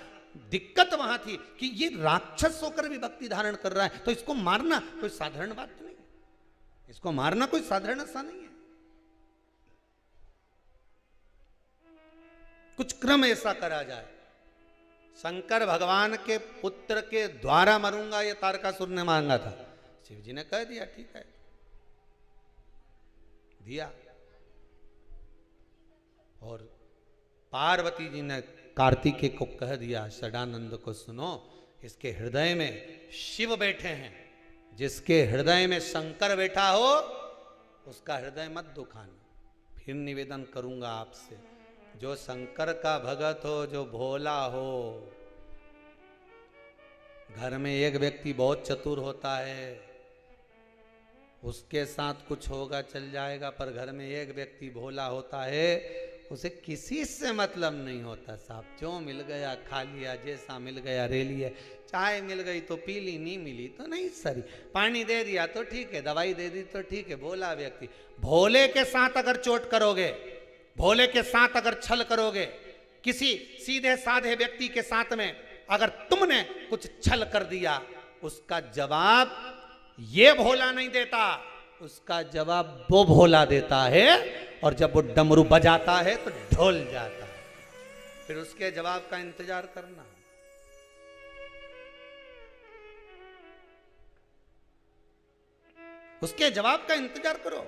दिक्कत वहां थी कि ये राक्षस होकर भी भक्ति धारण कर रहा है, तो इसको मारना कोई साधारण बात नहीं। इसको मारना कोई साधारण सा नहीं है। कुछ क्रम ऐसा करा जाए। शंकर भगवान के पुत्र के द्वारा मरूंगा ये तारकासुर ने मांगा था, शिव जी ने कह दिया ठीक है, दिया। और पार्वती जी ने कार्तिकेय को कह दिया, सदानंद को सुनो, इसके हृदय में शिव बैठे हैं, जिसके हृदय में शंकर बैठा हो उसका हृदय मत दुखाना। फिर निवेदन करूंगा आपसे, जो शंकर का भगत हो, जो भोला हो। घर में एक व्यक्ति बहुत चतुर होता है, उसके साथ कुछ होगा चल जाएगा, पर घर में एक व्यक्ति भोला होता है, उसे किसी से मतलब नहीं होता साहब। जो मिल गया खा लिया, जैसा मिल गया ले लिया, चाय मिल गई तो पी ली, नहीं मिली तो नहीं सरी, पानी दे दिया तो ठीक है, दवाई दे दी तो ठीक है। भोला व्यक्ति, भोले के साथ अगर चोट करोगे, भोले के साथ अगर छल करोगे, किसी सीधे साधे व्यक्ति के साथ में अगर तुमने कुछ छल कर दिया, उसका जवाब ये भोला नहीं देता, उसका जवाब वो भोला देता है। और जब वो डमरू बजाता है तो ढोल जाता है, फिर उसके जवाब का इंतजार करना। उसके जवाब का इंतजार करो।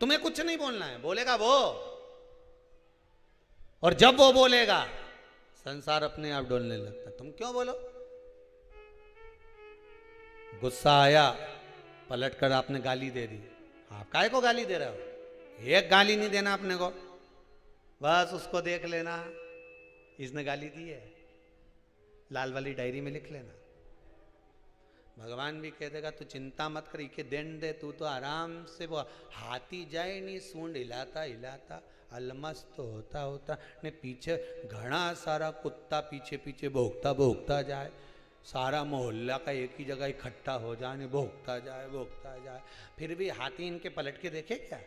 तुम्हें कुछ नहीं बोलना है, बोलेगा वो, और जब वो बोलेगा संसार अपने आप डोलने लगता है। तुम क्यों बोलो? गुस्सा आया, पलट कर आपने गाली दे दी, आप काहे को गाली दे रहे हो? एक गाली नहीं देना अपने को, बस उसको देख लेना, इसने गाली दी है, लाल वाली डायरी में लिख लेना। भगवान भी कह देगा तू चिंता मत कर, इके देन दे, तू तो आराम से, वो हाथी जाए नहीं, सूंड हिलाता हिलाता अलमस्त होता होता ने पीछे घना सारा कुत्ता पीछे पीछे भोगता भोगता जाए, सारा मोहल्ला का एक ही जगह इकट्ठा हो जाए, भोगता जाए। फिर भी हाथी इनके पलट के देखे क्या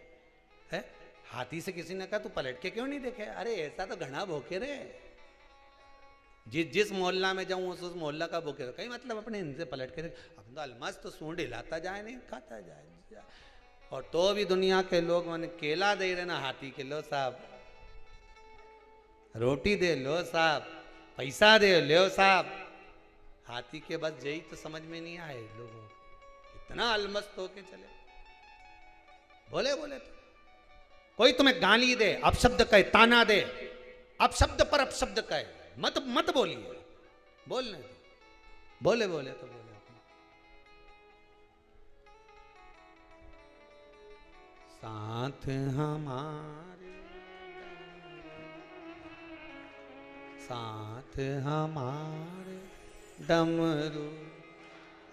है? हाथी से किसी ने कहा तू पलट के क्यों नहीं देखे? अरे ऐसा तो घना भोके रे, जिस मोहल्ला में जाऊं उस मोहल्ला का भोके, कहीं मतलब अपने इनसे पलट के अपन तो अलमस्त तो सूंड हिलाता जाए, नहीं खाता जाए। और तो भी दुनिया के लोग मैंने केला दे रहे ना हाथी के, लो साहब रोटी दे, लो साहब पैसा दे, लो साहब। हाथी के बस यही तो समझ में नहीं आए लोगों, इतना अलमस्त होके चले। बोले तो कोई तुम्हें गाली दे, अपशब्द कहे, ताना दे, अपशब्द पर अपशब्द कहे, मत बोलिए, बोलने दो, बोले तो बोले। साथ हमारे, साथ हमारे डमरू।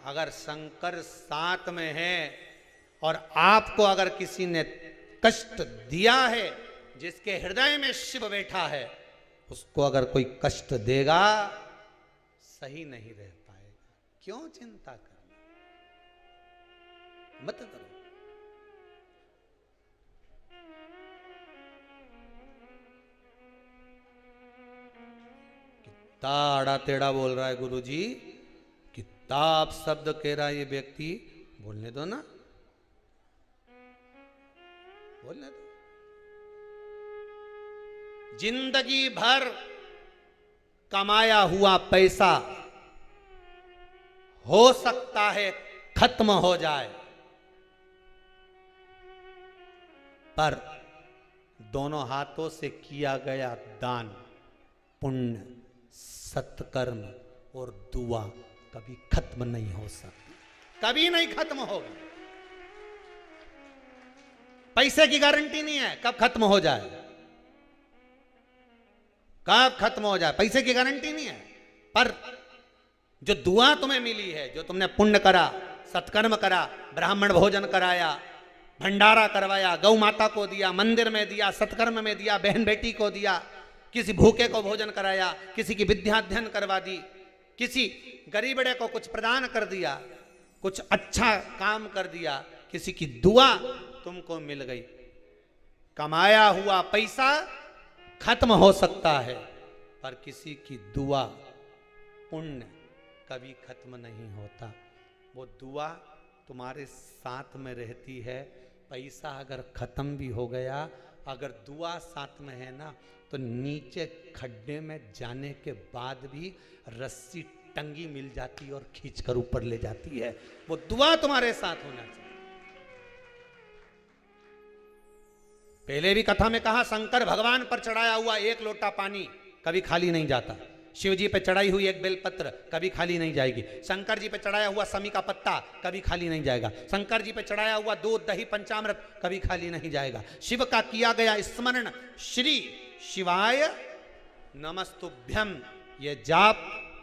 अगर शंकर साथ में है और आपको अगर किसी ने कष्ट दिया है, जिसके हृदय में शिव बैठा है, उसको अगर कोई कष्ट देगा, सही नहीं रह पाएगा। क्यों चिंता करना, मत करो। आड़ा टेढ़ा बोल रहा है गुरुजी, किताब शब्द कह रहा है ये व्यक्ति, बोलने दो ना, बोलने दो। जिंदगी भर कमाया हुआ पैसा हो सकता है खत्म हो जाए, पर दोनों हाथों से किया गया दान, पुण्य, सत्कर्म और दुआ कभी खत्म नहीं हो सकती, कभी नहीं खत्म होगी। पैसे की गारंटी नहीं है कब खत्म हो जाए, कब खत्म हो जाए, पैसे की गारंटी नहीं है। पर जो दुआ तुम्हें मिली है, जो तुमने पुण्य करा, सत्कर्म करा, ब्राह्मण भोजन कराया, भंडारा करवाया, गौ माता को दिया, मंदिर में दिया, सत्कर्म में दिया, बहन बेटी को दिया, किसी भूखे को भोजन कराया, किसी की विद्याध्ययन करवा दी, किसी गरीबड़े को कुछ प्रदान कर दिया, कुछ अच्छा काम कर दिया, किसी की दुआ तुमको मिल गई। कमाया हुआ पैसा खत्म हो सकता है, पर किसी की दुआ पुण्य कभी खत्म नहीं होता। वो दुआ तुम्हारे साथ में रहती है। पैसा अगर खत्म भी हो गया, अगर दुआ साथ में है ना, तो नीचे खड्डे में जाने के बाद भी रस्सी टंगी मिल जाती है और खींचकर ऊपर ले जाती है। वो दुआ तुम्हारे साथ होना चाहिए। पहले भी कथा में कहा, शंकर भगवान पर चढ़ाया हुआ एक लोटा पानी कभी खाली नहीं जाता। शिव जी पे चढ़ाई हुई एक बेलपत्र कभी खाली नहीं जाएगी। शंकर जी पे चढ़ाया हुआ समी का पत्ता कभी खाली नहीं जाएगा। शंकर जी पे चढ़ाया हुआ दूध दही पंचामृत कभी खाली नहीं जाएगा। शिव का किया गया स्मरण, श्री शिवाय नमस्तुभ्यम, ये जाप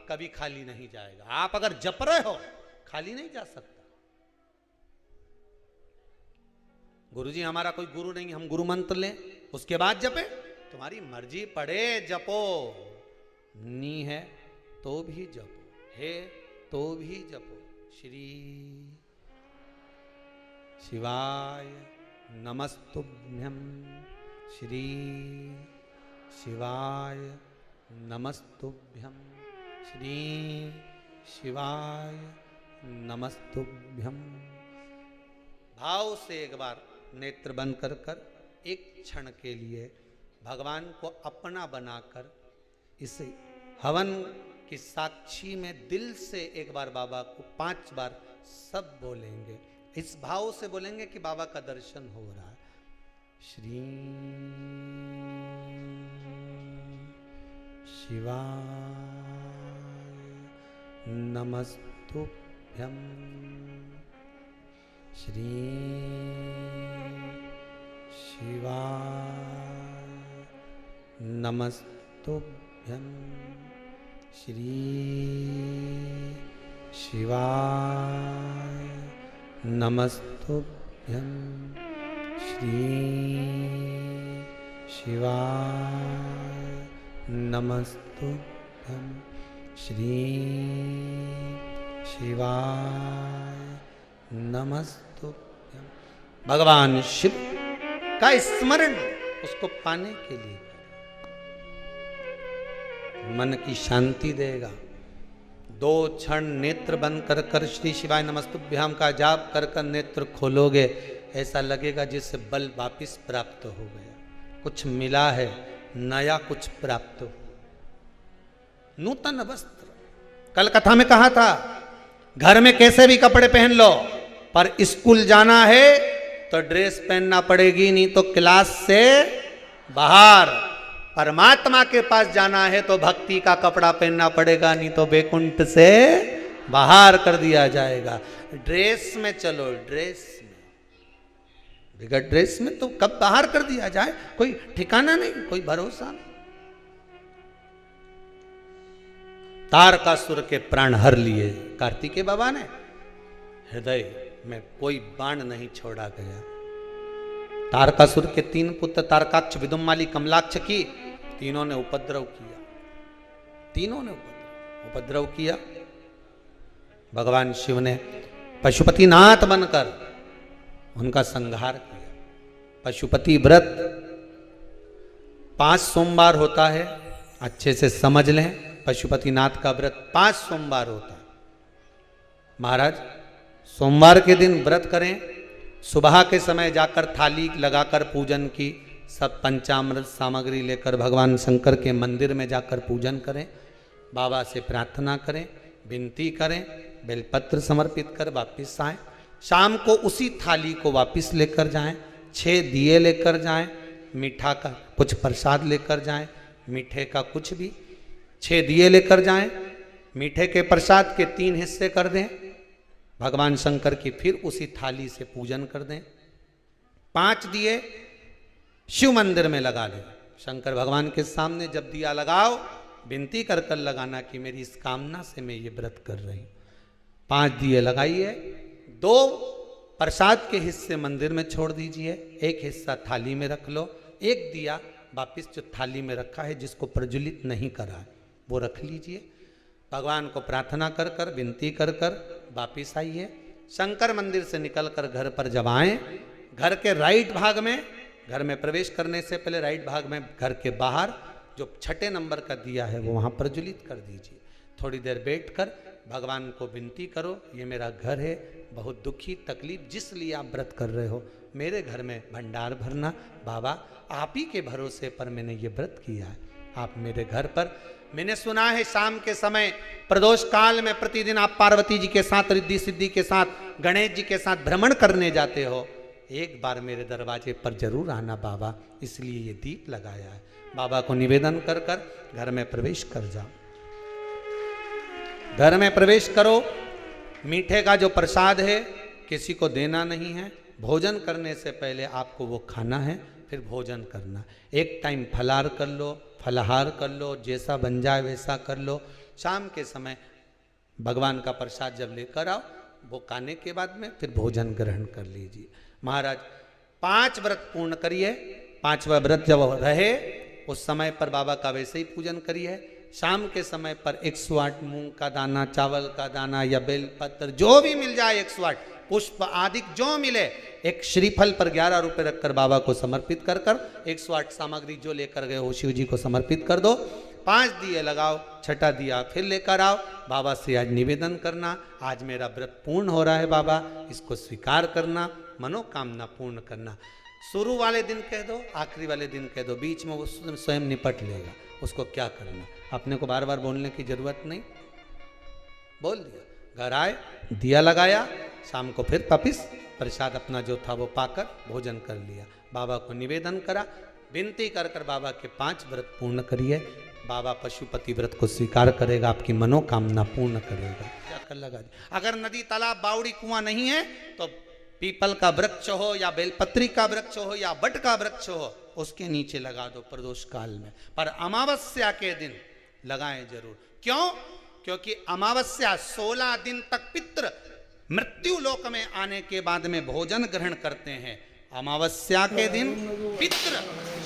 कभी खाली नहीं जाएगा। आप अगर जप रहे हो, खाली नहीं जा सकता। गुरुजी हमारा कोई गुरु नहीं, हम गुरु मंत्र लें उसके बाद जपे, तुम्हारी मर्जी, पढ़े जपो, नी है तो भी जपो, है तो भी जपो। श्री शिवाय नमस्तुभ्यम, श्री शिवाय नमस्तुभ्यम, श्री शिवाय नमस्तुभ्यम। भाव से एक बार नेत्र बंद कर एक क्षण के लिए भगवान को अपना बनाकर इस हवन की साक्षी में दिल से एक बार बाबा को 5 बार सब बोलेंगे। इस भाव से बोलेंगे कि बाबा का दर्शन हो रहा है। श्री शिवाय नमस्तुभ्यम, श्री शिवाय नमस्तुभ्यम, श्री शिवाय नमस्तुभ्यम, श्री शिवाय नमस्तुभ्यम, श्री शिवाय नमस्तुभ्यम। भगवान शिव का स्मरण उसको पाने के लिए मन की शांति देगा। 2 क्षण नेत्र बंद कर श्री शिवाय नमस्तुभ्याम का जाप कर नेत्र खोलोगे, ऐसा लगेगा जिससे बल वापिस प्राप्त हो गया, कुछ मिला है, नया कुछ प्राप्त हो, नूतन वस्त्र। कल कथा में कहा था, घर में कैसे भी कपड़े पहन लो, पर स्कूल जाना है तो ड्रेस पहनना पड़ेगी, नहीं तो क्लास से बाहर। परमात्मा के पास जाना है तो भक्ति का कपड़ा पहनना पड़ेगा, नहीं तो बैकुंठ से बाहर कर दिया जाएगा। ड्रेस में चलो, ड्रेस में, बिगड़ ड्रेस में तो कब बाहर कर दिया जाए, कोई ठिकाना नहीं, कोई भरोसा नहीं। तारकासुर के प्राण हर लिए कार्तिकेय बाबा ने, हृदय में कोई बाण नहीं छोड़ा गया। तारकासुर के 3 पुत्र तारकाक्ष, विदुम्माली, कमलाक्ष की, तीनों ने उपद्रव किया, तीनों ने उपद्रव किया। भगवान शिव ने पशुपतिनाथ बनकर उनका संहार किया। पशुपति व्रत 5 सोमवार होता है, अच्छे से समझ लें। पशुपतिनाथ का व्रत 5 सोमवार होता है। महाराज सोमवार के दिन व्रत करें, सुबह के समय जाकर थाली लगाकर पूजन की, सब पंचामृत सामग्री लेकर भगवान शंकर के मंदिर में जाकर पूजन करें, बाबा से प्रार्थना करें, विनती करें, बेलपत्र समर्पित कर वापिस आएं। शाम को उसी थाली को वापिस लेकर जाएं, 6 दिए लेकर जाएं, मीठा का कुछ प्रसाद लेकर जाएं, मीठे का कुछ भी, 6 दिए लेकर जाएं, मीठे के प्रसाद के 3 हिस्से कर दें, भगवान शंकर की फिर उसी थाली से पूजन कर दें। 5 दिए शिव मंदिर में लगा दें। शंकर भगवान के सामने जब दिया लगाओ, विनती कर कर लगाना कि मेरी इस कामना से मैं ये व्रत कर रही हूँ। 5 दिए लगाइए, 2 प्रसाद के हिस्से मंदिर में छोड़ दीजिए, 1 हिस्सा थाली में रख लो, 1 दिया वापिस जो थाली में रखा है जिसको प्रज्वलित नहीं करा है वो रख लीजिए। भगवान को प्रार्थना कर कर, विनती कर कर वापिस आइए। शंकर मंदिर से निकलकर घर पर जब आए, घर के राइट भाग में, घर में प्रवेश करने से पहले राइट भाग में घर के बाहर जो 6 नंबर का दिया है वो वहाँ प्रज्वलित कर दीजिए। थोड़ी देर बैठकर भगवान को विनती करो, ये मेरा घर है, बहुत दुखी तकलीफ जिस लिए आप व्रत कर रहे हो, मेरे घर में भंडार भरना। बाबा आप ही के भरोसे पर मैंने ये व्रत किया है, आप मेरे घर पर। मैंने सुना है शाम के समय प्रदोष काल में प्रतिदिन आप पार्वती जी के साथ, रिद्धि सिद्धि के साथ, गणेश जी के साथ भ्रमण करने जाते हो, एक बार मेरे दरवाजे पर जरूर आना बाबा, इसलिए ये दीप लगाया है। बाबा को निवेदन कर कर घर में प्रवेश कर जाओ। घर में प्रवेश करो, मीठे का जो प्रसाद है किसी को देना नहीं है, भोजन करने से पहले आपको वो खाना है, फिर भोजन करना। एक टाइम फलाहार कर लो, फलाहार कर लो, जैसा बन जाए वैसा कर लो। शाम के समय भगवान का प्रसाद जब लेकर आओ, वो खाने के बाद में फिर भोजन ग्रहण कर लीजिए। महाराज 5 व्रत पूर्ण करिए, 5वां व्रत जब रहे उस समय पर बाबा का वैसे ही पूजन करिए। शाम के समय पर 108 मूंग का दाना, चावल का दाना या बेलपत्र जो भी मिल जाए, 108 पुष्प आदि जो मिले, एक श्रीफल पर 11 रुपए रखकर बाबा को समर्पित कर कर 108 सामग्री जो लेकर गए हो शिव जी को समर्पित कर दो। 5 दिए लगाओ, 6ठा दिया फिर लेकर आओ। बाबा से आज निवेदन करना, आज मेरा व्रत पूर्ण हो रहा है बाबा, इसको स्वीकार करना, मनोकामना पूर्ण करना। शुरू वाले दिन कह दो, आखिरी वाले दिन कह दो, बीच में वो स्वयं निपट लेगा। उसको क्या करना, अपने को बार बार बोलने की जरूरत नहीं, बोल दिया। घर आए, दिया लगाया, शाम को फिर वापिस प्रसाद अपना जो था वो पाकर भोजन कर लिया। बाबा को निवेदन करा, विनती कर कर बाबा के 5 व्रत पूर्ण करिए। बाबा पशुपति व्रत को स्वीकार करेगा, आपकी मनोकामना पूर्ण करेगा। जाकर लगा दी। अगर नदी, तालाब, बावड़ी, कुआं नहीं है तो पीपल का वृक्ष हो या बेलपत्री का वृक्ष हो या बट का वृक्ष हो, उसके नीचे लगा दो प्रदोष काल में। पर अमावस्या के दिन लगाएं जरूर। क्यों? क्योंकि अमावस्या 16 दिन तक पितृ मृत्यु लोक में आने के बाद में भोजन ग्रहण करते हैं। अमावस्या के दिन पितृ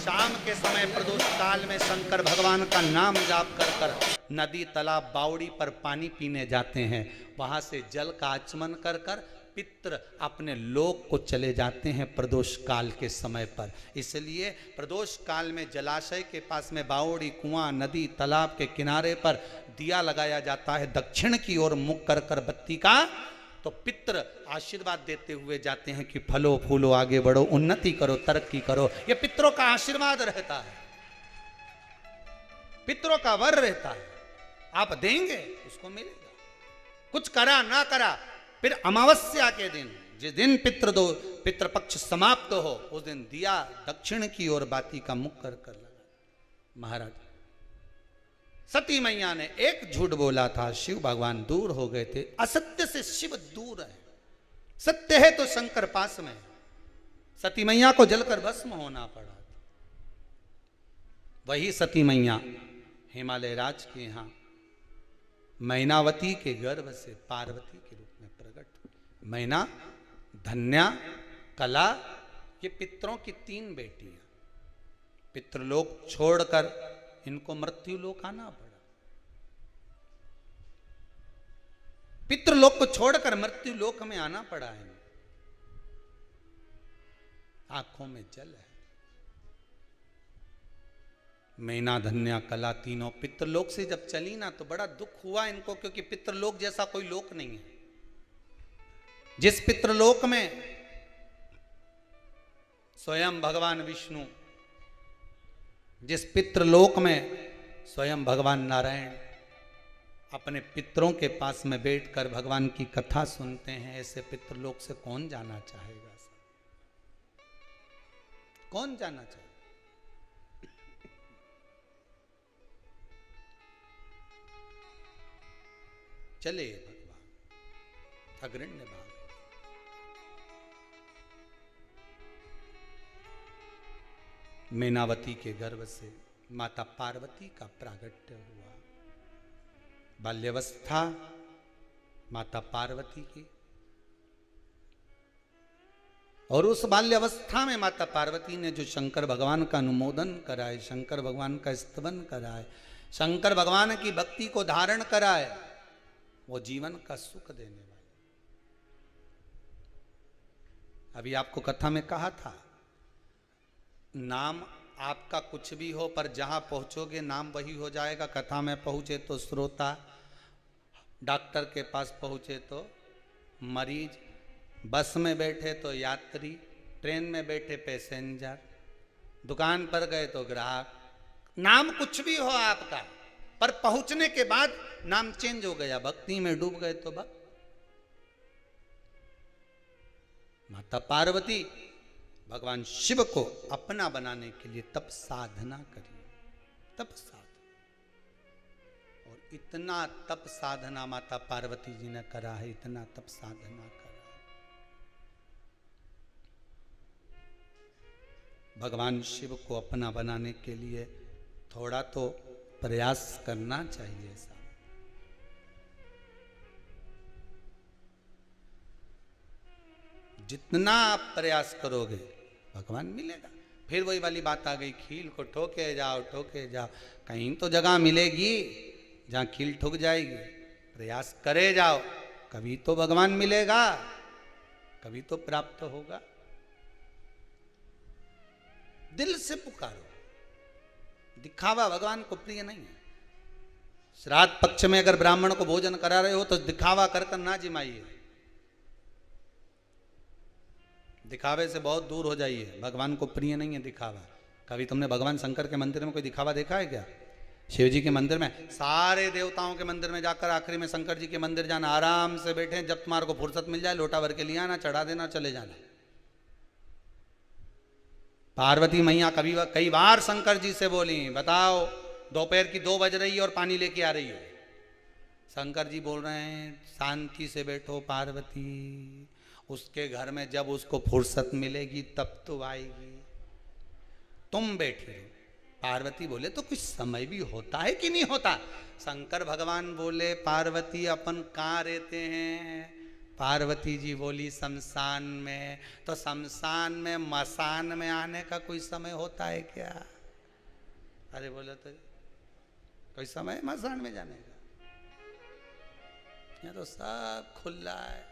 शाम के समय प्रदोष काल में शंकर भगवान का नाम जाप कर कर नदी, तालाब, बावड़ी पर पानी पीने जाते हैं। वहां से जल का आचमन कर कर पितृ अपने लोक को चले जाते हैं प्रदोष काल के समय पर। इसलिए प्रदोष काल में जलाशय के पास में बावड़ी, कुआं, नदी, तालाब के किनारे पर दिया लगाया जाता है दक्षिण की ओर मुख कर कर बत्ती का। तो पितृ आशीर्वाद देते हुए जाते हैं कि फलो फूलो, आगे बढ़ो, उन्नति करो, तरक्की करो। ये पितरों का आशीर्वाद रहता है, पितरों का वर रहता है। आप देंगे उसको मिलेगा, कुछ करा ना करा। फिर अमावस्या के दिन, जिस दिन पितृपक्ष समाप्त हो, उस दिन दिया दक्षिण की ओर बाती का मुख कर कर लगा। महाराज सती मैया ने एक झूठ बोला था, शिव भगवान दूर हो गए थे। असत्य से शिव दूर है, सत्य है तो शंकर पास में। सती मैया को जलकर भस्म होना पड़ा था। वही सती मैया हिमालय राज के यहां मैनावती के गर्भ से पार्वती के रूप में प्रकट हुई। मैना, धन्या, कला, ये पितरों की 3 बेटियां। पितृलोक छोड़कर इनको मृत्यु लोक आना पड़ा। पितृलोक को छोड़कर मृत्यु लोक में आना पड़ा है। आंखों में जल है। मैना, धन्या, कला तीनों पितृलोक से जब चली ना तो बड़ा दुख हुआ इनको, क्योंकि पितृलोक जैसा कोई लोक नहीं है। जिस पितृलोक में स्वयं भगवान विष्णु, जिस पितृलोक में स्वयं भगवान नारायण अपने पितरों के पास में बैठकर भगवान की कथा सुनते हैं, ऐसे पितृलोक से कौन जाना चाहेगा? कौन जाना चाहेगा? चले भगवान अग्रण्य भाग। मैनावती के गर्भ से माता पार्वती का प्रागट्य हुआ। बाल्यावस्था माता पार्वती की, और उस बाल्यावस्था में माता पार्वती ने जो शंकर भगवान का अनुमोदन कराए, शंकर भगवान का स्तवन कराए, शंकर भगवान की भक्ति को धारण कराए, वो जीवन का सुख देने वाले। अभी आपको कथा में कहा था, नाम आपका कुछ भी हो, पर जहाँ पहुँचोगे नाम वही हो जाएगा। कथा में पहुँचे तो श्रोता, डॉक्टर के पास पहुँचे तो मरीज, बस में बैठे तो यात्री, ट्रेन में बैठे पैसेंजर, दुकान पर गए तो ग्राहक। नाम कुछ भी हो आपका, पर पहुंचने के बाद नाम चेंज हो गया। भक्ति में डूब गए तो भक्त। माता पार्वती भगवान शिव को अपना बनाने के लिए तप साधना करी, तप साधना। और इतना तप साधना माता पार्वती जी ने करा है, इतना तप साधना करा। भगवान शिव को अपना बनाने के लिए थोड़ा तो प्रयास करना चाहिए साहब। जितना आप प्रयास करोगे भगवान मिलेगा। फिर वही वाली बात आ गई, खील को ठोके जाओ ठोके जाओ, कहीं तो जगह मिलेगी जहां खील ठुक जाएगी। प्रयास करे जाओ, कभी तो भगवान मिलेगा, कभी तो प्राप्त होगा। दिल से पुकारो। दिखावा भगवान को प्रिय नहीं है। श्राद्ध पक्ष में अगर ब्राह्मण को भोजन करा रहे हो तो दिखावा कर कर ना जिमाइए, दिखावे से बहुत दूर हो जाइए। भगवान को प्रिय नहीं है दिखावा। कभी तुमने भगवान शंकर के मंदिर में कोई दिखावा देखा है क्या? शिव जी के मंदिर में, सारे देवताओं के मंदिर में जाकर आखिरी में शंकर जी के मंदिर जाना, आराम से बैठे, जब तुम्हारे को फुर्सत मिल जाए लोटा भर के लिए आना, चढ़ा देना, चले जाना। पार्वती मैया कई बार शंकर जी से बोली, बताओ दोपहर की 2 बज रही है और पानी लेके आ रही हो। शंकर जी बोल रहे हैं शांति से बैठो पार्वती, उसके घर में जब उसको फुर्सत मिलेगी तब तो आएगी, तुम बैठे हो। पार्वती बोले तो कुछ समय भी होता है कि नहीं होता? शंकर भगवान बोले पार्वती अपन कहाँ रहते हैं? पार्वती जी बोली शमशान में। तो शमशान में मसान में आने का कोई समय होता है क्या? अरे बोले तो कोई समय मसान में जाने का? यहाँ तो सब खुला है,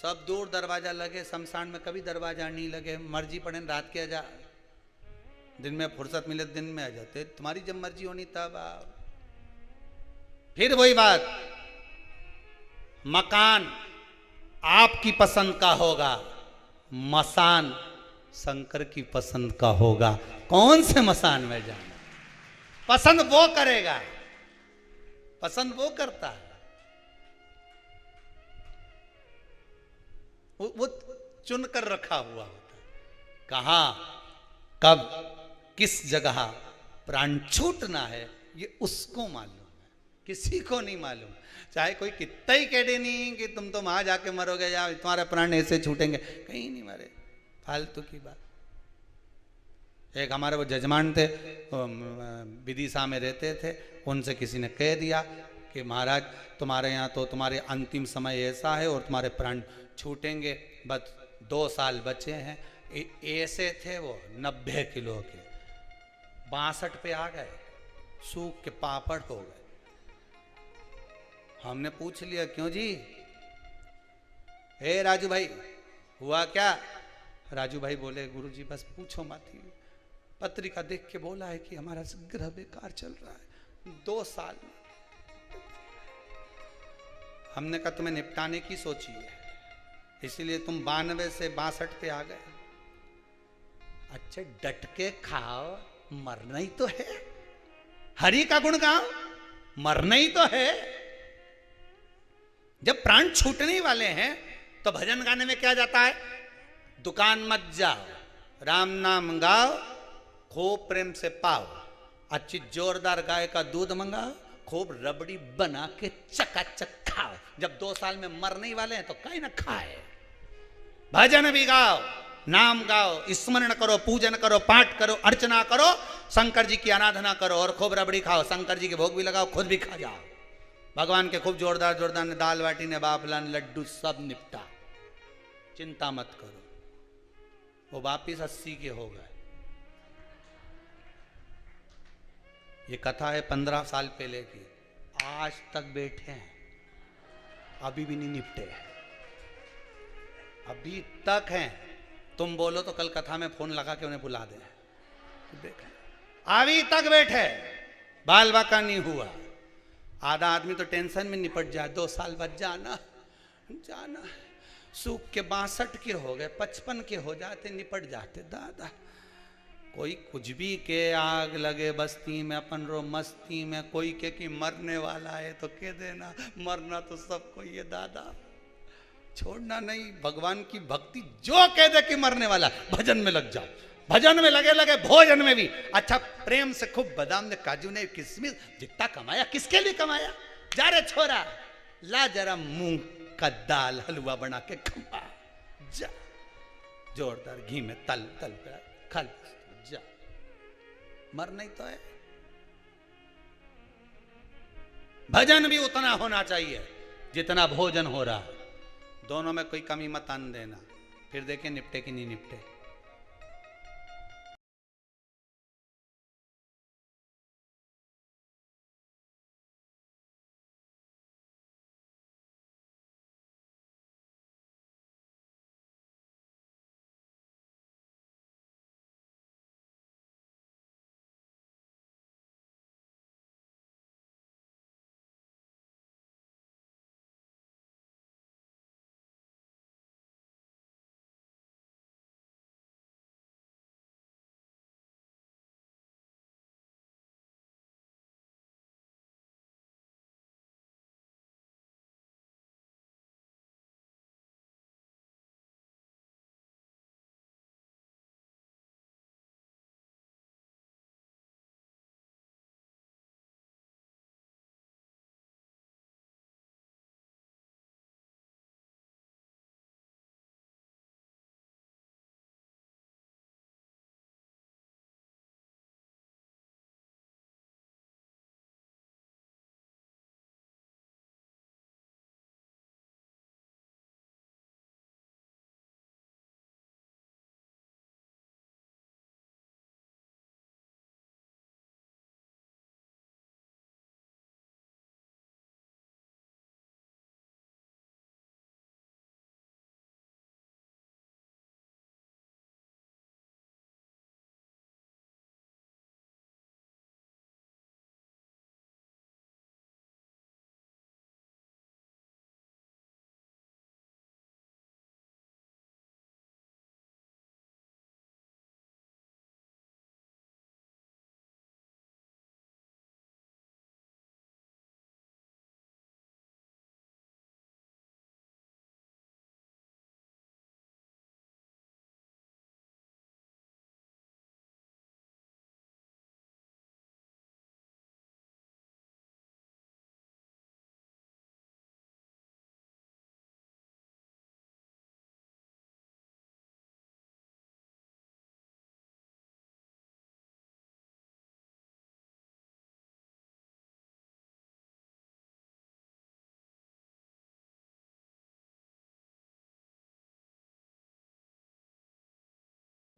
सब दूर दरवाजा लगे। शमशान में कभी दरवाजा नहीं लगे, मर्जी पड़े रात के आ जा, दिन में फुर्सत मिले दिन में आ जाते। तुम्हारी जब मर्जी होनी तब आओ। फिर वही बात, मकान आपकी पसंद का होगा, मसान शंकर की पसंद का होगा। कौन से मसान में जाना? पसंद वो करेगा, पसंद वो करता है। वो चुन कर रखा हुआ होता है, कहां कब किस जगह प्राण छूटना है ये उसको मालूम है, किसी को नहीं मालूम। चाहे कोई कितना ही कह दे नहीं कि तुम तो वहां जाके मरोगे या तुम्हारे प्राण ऐसे छूटेंगे, कहीं नहीं मरे, फालतू की बात। एक हमारे वो जजमान थे, विदिशा में रहते थे, उनसे किसी ने कह दिया कि महाराज तुम्हारे यहाँ तो तुम्हारे अंतिम समय ऐसा है और तुम्हारे प्राण छूटेंगे, बस 2 साल बचे हैं। ऐसे थे वो 90 किलो के, 62 पे आ गए, सूख के पापड़ हो गए। हमने पूछ लिया क्यों जी? हे राजू भाई हुआ क्या? राजू भाई बोले गुरुजी बस पूछो मत, ही पत्रिका देख के बोला है कि हमारा ग्रह बेकार चल रहा है 2 साल में। हमने कहा तुम्हें निपटाने की सोची है, इसीलिए तुम 92 से 62 पे आ गए। अच्छा डट के खाओ, मरना ही तो है। हरि का गुण गाओ, मरना ही तो है। जब प्राण छूटने वाले हैं तो भजन गाने में क्या जाता है? दुकान मत जाओ, राम नाम गाओ, खूब प्रेम से पाओ, अच्छी जोरदार गाय का दूध मंगाओ, खूब रबड़ी बना के चकाचक खाओ। जब 2 साल में मरने ही वाले हैं तो कहीं ना खाए। भजन भी गाओ, नाम गाओ, स्मरण करो, पूजन करो, पाठ करो, अर्चना करो, शंकर जी की आराधना करो और खूब रबड़ी खाओ, शंकर जी के भोग भी लगाओ, खुद भी खा जाओ। भगवान के खूब जोरदार जोरदार ने दाल बाटी ने बाफलान लड्डू सब निपटा, चिंता मत करो। वो वापिस 80 के हो गए। ये कथा है 15 साल पहले की, आज तक बैठे हैं, अभी भी नहीं निपटे, अभी तक हैं। तुम बोलो तो कल कथा में फोन लगा के उन्हें बुला दे, देख अभी तक बैठे, बाल बाका नहीं हुआ। आधा आदमी तो टेंशन में निपट जाए, 2 साल बाद जाना जाना, सूख के 62 के हो गए, 55 के हो जाते, निपट जाते। दादा कोई कुछ भी के आग लगे बस्ती में, अपन रो मस्ती में, कोई के कि मरने वाला है तो कह देना, मरना तो सबको ये दादा, छोड़ना नहीं। भगवान की भक्ति जो कह दे कि मरने वाला, भजन में लग जाओ, भजन में लगे लगे, भोजन में भी अच्छा प्रेम से खूब बादाम ने, काजू ने, किशमिश, जितना कमाया किसके लिए कमाया, जा रे छोरा ला जरा मूंग का दाल हलवा बना के खा, जा जोरदार घी में तल तल कर खा, जा मर नहीं तो है। भजन भी उतना होना चाहिए जितना भोजन हो रहा, दोनों में कोई कमी मत आन देना, फिर देखें निपटे कि नहीं निपटे।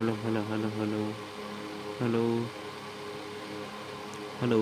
Hello hello hello hello hello hello